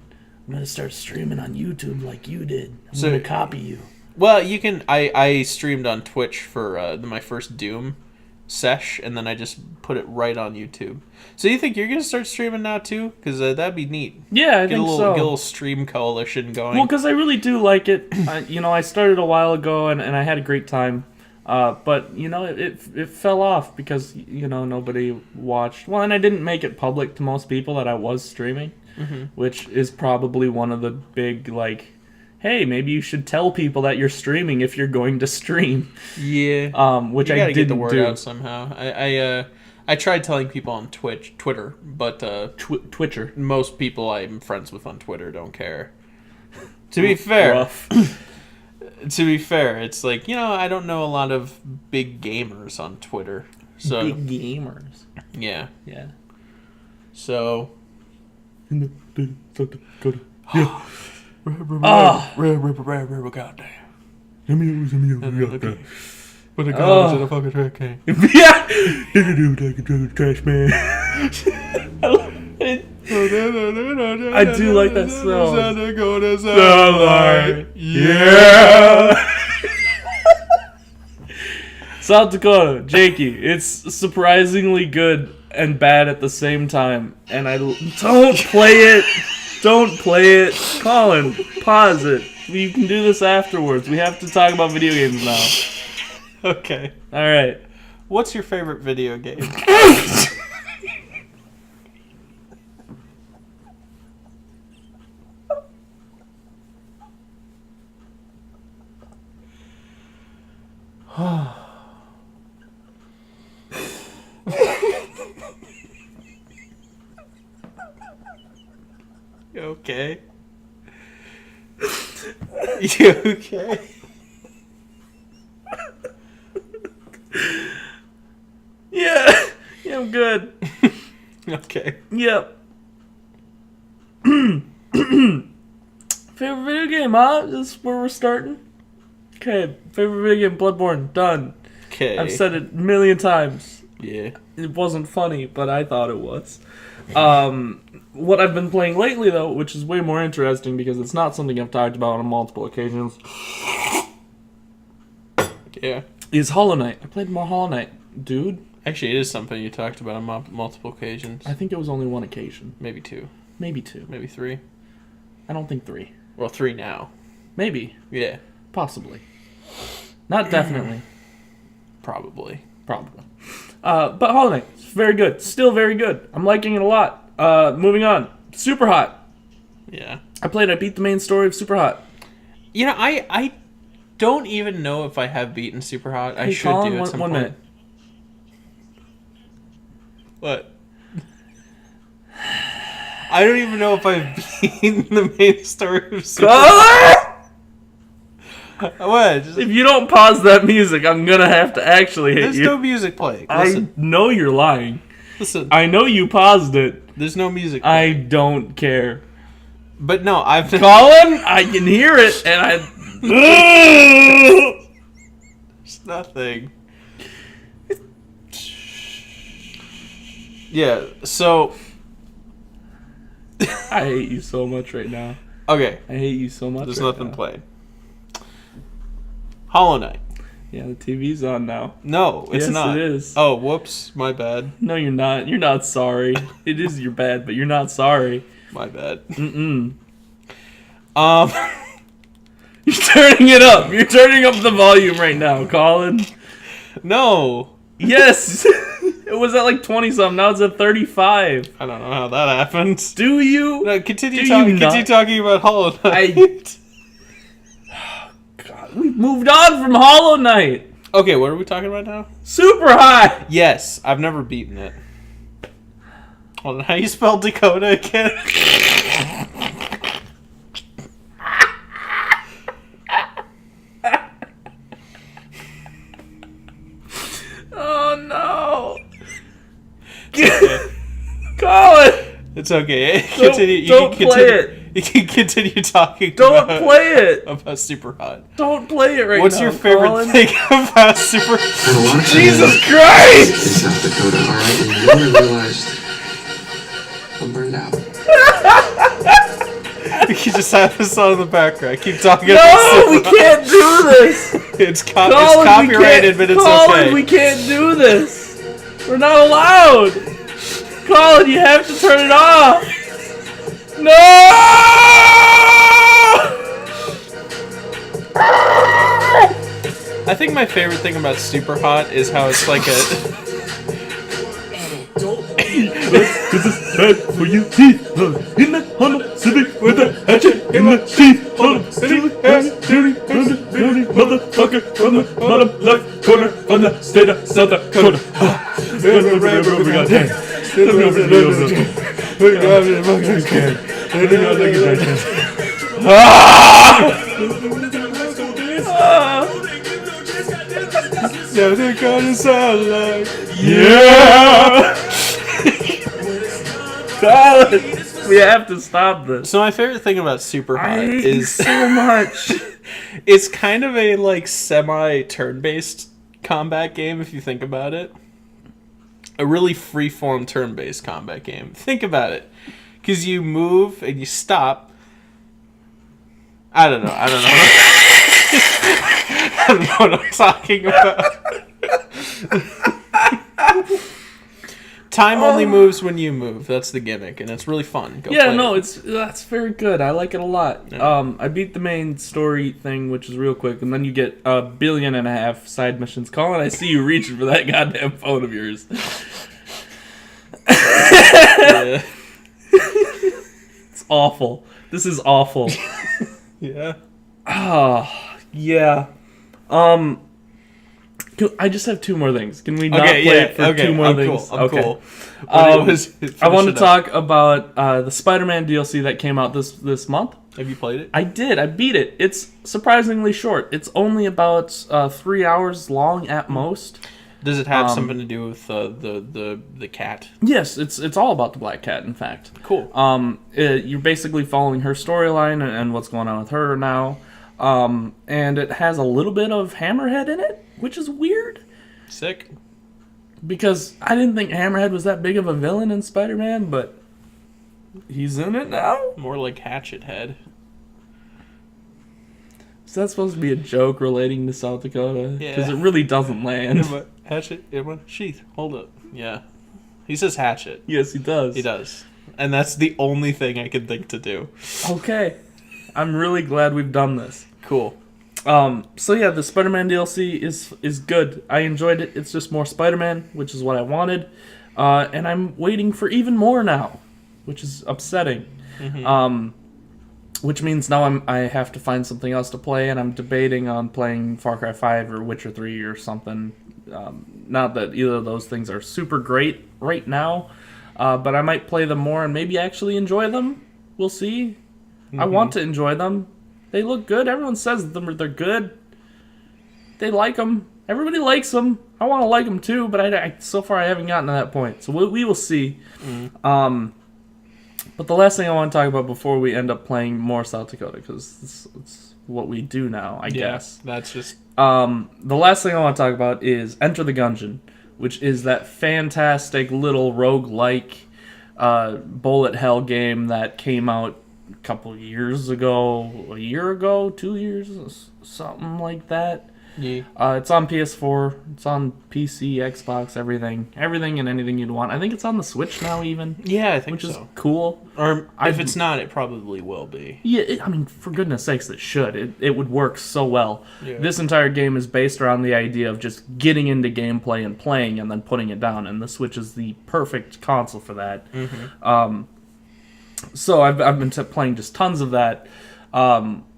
A: I'm going to start streaming on YouTube like you did. I'm
B: So-
A: going to copy you.
B: Well, you can. I streamed on Twitch for my first Doom sesh, and then I just put it right on YouTube. So you think you're gonna start streaming now too? Because that'd be neat.
A: Yeah, I
B: Get
A: think
B: a
A: so.
B: Get a little stream coalition going.
A: Well, because I really do like it. I started a while ago, and I had a great time. But, it fell off because, nobody watched. Well, and I didn't make it public to most people that I was streaming, which is probably one of the big, hey, maybe you should tell people that you're streaming if you're going to stream.
B: Yeah.
A: Which
B: you
A: I
B: gotta
A: didn't
B: get the word
A: do.
B: out somehow. I tried telling people on Twitter, but
A: Twitcher.
B: most people I'm friends with on Twitter don't care. To be fair.
A: Rough.
B: To be fair, it's like, I don't know a lot of big gamers on Twitter. So
A: Big gamers.
B: yeah.
A: Yeah.
B: So
A: South Dakota. Yeah.
B: goddamn. But the guys in a fucking trash can.
A: Yeah. Trash man. I do like that song.
B: South Dakota,
A: Yeah. South Dakota, Jakey. It's surprisingly good and bad at the same time. And don't play it. Don't play it. Colin, pause it. We can do this afterwards. We have to talk about video games now.
B: Okay.
A: All right.
B: What's your favorite video game? You okay? You okay?
A: Yeah. Yeah, I'm good.
B: Okay.
A: Yep. Favorite video game, huh? This is where we're starting? Okay, favorite video game, Bloodborne, done.
B: Okay.
A: I've said it a million times.
B: Yeah.
A: It wasn't funny, but I thought it was. What I've been playing lately, though, which is way more interesting because it's not something I've talked about on multiple occasions,
B: Yeah.
A: is Hollow Knight. I played more Hollow Knight. Dude.
B: Actually, it is something you talked about on multiple occasions.
A: I think it was only one occasion.
B: Maybe 2.
A: Maybe 2.
B: Maybe 3.
A: I don't think 3.
B: Well, 3 now.
A: Maybe.
B: Yeah.
A: Possibly. Not definitely.
B: Probably.
A: Probably. But Hollow Knight, it's very good. Still very good. I'm liking it a lot. Moving on. Super Hot.
B: Yeah.
A: I beat the main story of Super Hot.
B: You know, I don't even know if I have beaten Super Hot. I
A: Hey,
B: should
A: Colin,
B: do at some
A: one
B: point.
A: minute.
B: What? I don't even know if I've beaten the main story of Super Hot. What?
A: If you don't pause that music, I'm gonna have to actually hit
B: There's
A: you.
B: no music playing. Listen.
A: I know you're lying.
B: Listen.
A: I know you paused it.
B: There's no music
A: I
B: playing.
A: don't care.
B: But no, I've...
A: Colin, I can hear it, and
B: There's nothing. Yeah, so...
A: I hate you so much right now.
B: Okay,
A: I hate you so much.
B: there's
A: right
B: nothing
A: now.
B: playing. Hollow Knight.
A: Yeah, the TV's on now.
B: No, it's
A: Yes,
B: not.
A: it is.
B: Oh, whoops, my bad.
A: No, you're not. You're not sorry. It is your bad, but you're not sorry.
B: My bad.
A: Mm-mm.
B: You're
A: turning it up. You're turning up the volume right now, Colin.
B: No.
A: Yes. It was at like 20-something. Now it's at 35.
B: I don't know how that happened.
A: Do you?
B: No, continue
A: Do
B: talking.
A: you not?
B: Continue talking about Hollow Knight.
A: God, we've moved on from Hollow Knight.
B: Okay, what are we talking about now?
A: Super Hot.
B: Yes, I've never beaten it. Hold on, how you spell Dakota again?
A: Oh no. Colin.
B: It's okay.
A: Don't-
B: Continue.
A: don't play it.
B: You can continue talking.
A: Don't
B: about,
A: play it.
B: about Super Hot.
A: Don't play it right
B: What's
A: now.
B: your favorite
A: Colin?
B: thing about Super?
C: And a lot of
A: Jesus
C: in
A: Christ!
C: South Dakota, alright? And then I realized I'm burned out.
B: You can just have this on in the background. Keep talking about
A: No,
B: Super
A: we
B: Hot.
A: can't do this.
B: It's
A: Colin,
B: copyrighted, but it's
A: Colin,
B: okay.
A: we can't do this. We're not allowed. Colin, you have to turn it off. No!
B: I think my favorite thing about Super Hot is how it's like a.
A: Cause it's time for you in the Honda Civic with a hatchet in my teeth. Honda Civic, dirty, motherfucker from the bottom left corner from the state of South Dakota.
B: Nothing gonna sound like.
A: Yeah! Colin, we have to stop this.
B: So my favorite thing about Super Hot
A: I hate you
B: is
A: so much.
B: it's kind of a like semi turn-based combat game if you think about it. A really free-form turn-based combat game. Think about it, because you move and you stop. I don't know. I don't know what I'm talking about. Time only moves when you move. That's the gimmick, and it's really fun. Go
A: Yeah,
B: play
A: no,
B: it.
A: that's very good. I like it a lot.
B: Yeah.
A: I beat the main story thing, which is real quick, and then you get 1.5 billion side missions. Colin, I see you reaching for that goddamn phone of yours.
B: Yeah.
A: It's awful. This is awful.
B: Yeah.
A: Oh, yeah. I just have 2 more things. Can we not
B: Okay,
A: play
B: yeah,
A: it for
B: okay,
A: 2 more
B: I'm
A: things?
B: cool. I'm cool.
A: I want to talk about the Spider-Man DLC that came out this month.
B: Have you played it?
A: I did. I beat it. It's surprisingly short. It's only about 3 hours long at most.
B: Does it have something to do with the cat?
A: Yes, it's all about the Black Cat. In fact,
B: Cool.
A: you're basically following her storyline and what's going on with her now. And it has a little bit of Hammerhead in it, which is weird.
B: Sick.
A: because I didn't think Hammerhead was that big of a villain in Spider-Man, but he's in it now.
B: More like Hatchet Head.
A: Is that supposed to be a joke relating to South Dakota?
B: Yeah.
A: Because it really doesn't land.
B: Hatchet, sheath. Hold up. Yeah. He says hatchet.
A: Yes, he does.
B: He does. And that's the only thing I can think to do.
A: Okay. I'm really glad we've done this.
B: Cool.
A: So yeah, the Spider-Man DLC is good. I enjoyed it. It's just more Spider-Man, which is what I wanted. And I'm waiting for even more now, which is upsetting.
B: Mm-hmm.
A: Which means now I have to find something else to play, and I'm debating on playing Far Cry 5 or Witcher 3 or something. Not that either of those things are super great right now, but I might play them more and maybe actually enjoy them. We'll see. Mm-hmm. I want to enjoy them. They look good. Everyone says they're good. They like them. Everybody likes them. I want to like them too, but so far I haven't gotten to that point. So we will see. Mm. But the last thing I want to talk about before we end up playing more South Dakota, because it's what we do now, I guess.
B: That's just...
A: The last thing I want to talk about is Enter the Gungeon, which is that fantastic little roguelike bullet hell game that came out a couple years ago, a year ago, 2 years, something like that.
B: Yeah.
A: It's on PS4, it's on PC, Xbox, everything and anything you'd want. I think it's on the Switch now, even.
B: Yeah, I think
A: which
B: so.
A: Is cool.
B: Or if it's not, it probably will be.
A: Yeah, I mean, for goodness sakes, it should. It would work so well.
B: Yeah.
A: This entire game is based around the idea of just getting into gameplay and playing and then putting it down, and the Switch is the perfect console for that. Mm-hmm. So I've been playing just tons of that.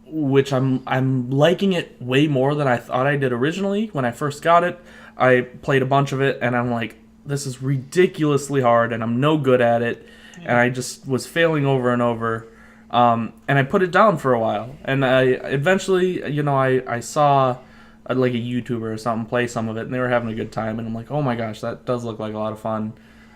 A: Which I'm liking it way more than I thought I did originally. When I first got it, I played a bunch of it, and I'm like, this is ridiculously hard, and I'm no good at it, and I just was failing over and over, and I put it down for a while, and I eventually, I saw like a YouTuber or something play some of it, and they were having a good time, and I'm like, oh my gosh, that does look like a lot of fun.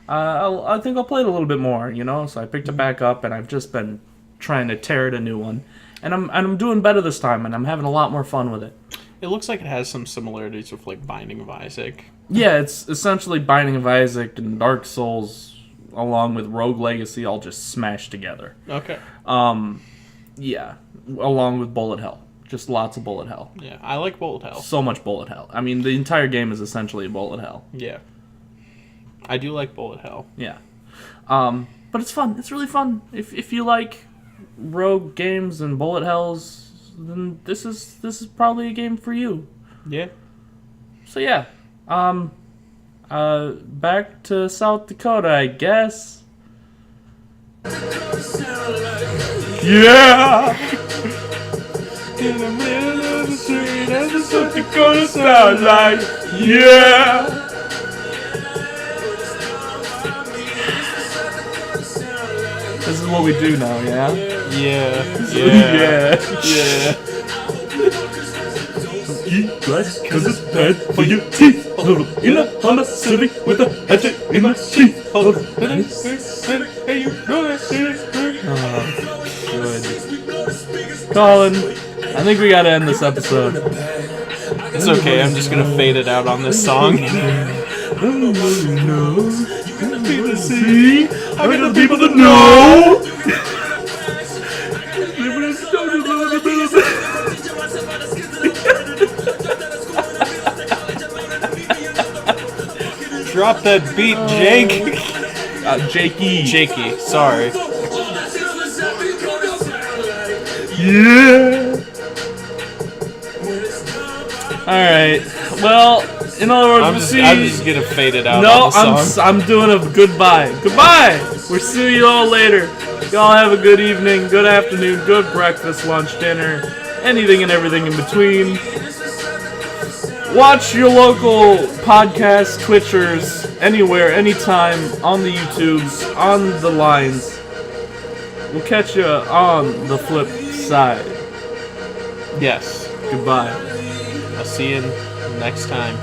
A: I think I'll play it a little bit more, so I picked it back up, and I've just been trying to tear it a new one. And I'm doing better this time, and I'm having a lot more fun with it.
B: It looks like it has some similarities with like Binding of Isaac.
A: Yeah, it's essentially Binding of Isaac and Dark Souls, along with Rogue Legacy, all just smashed together.
B: Okay.
A: Yeah, along with Bullet Hell, just lots of Bullet Hell.
B: Yeah, I like Bullet Hell.
A: So much Bullet Hell. I mean, the entire game is essentially Bullet Hell.
B: Yeah. I do like Bullet Hell.
A: Yeah. But it's fun. It's really fun. If you like rogue games and bullet hells, then this is probably a game for you.
B: Yeah.
A: So yeah, back to South Dakota, I guess. Yeah. In the middle of the street, and the South Dakota sound like yeah. This is what we do now, yeah?
B: Yeah.
A: Yeah. Eat rice, cause it's bad for your teeth. Hold up in a Honda Civic with a hatchet in my teeth. Hold up. Good. Colin, I think we gotta end this episode.
B: It's okay, I'm just gonna fade it out on this song.
A: See? I got the people that know.
B: Drop that beat, Jake. Jakey, sorry.
A: Yeah. Alright. Well, in other words,
B: I'm just gonna fade it out.
A: No,
B: on the song.
A: I'm doing a goodbye. Goodbye. We'll see you all later. Y'all have a good evening, good afternoon, good breakfast, lunch, dinner, anything and everything in between. Watch your local podcast Twitchers anywhere, anytime, on the YouTubes, on the lines. We'll catch you on the flip side.
B: Yes.
A: Goodbye.
B: I'll see you next time.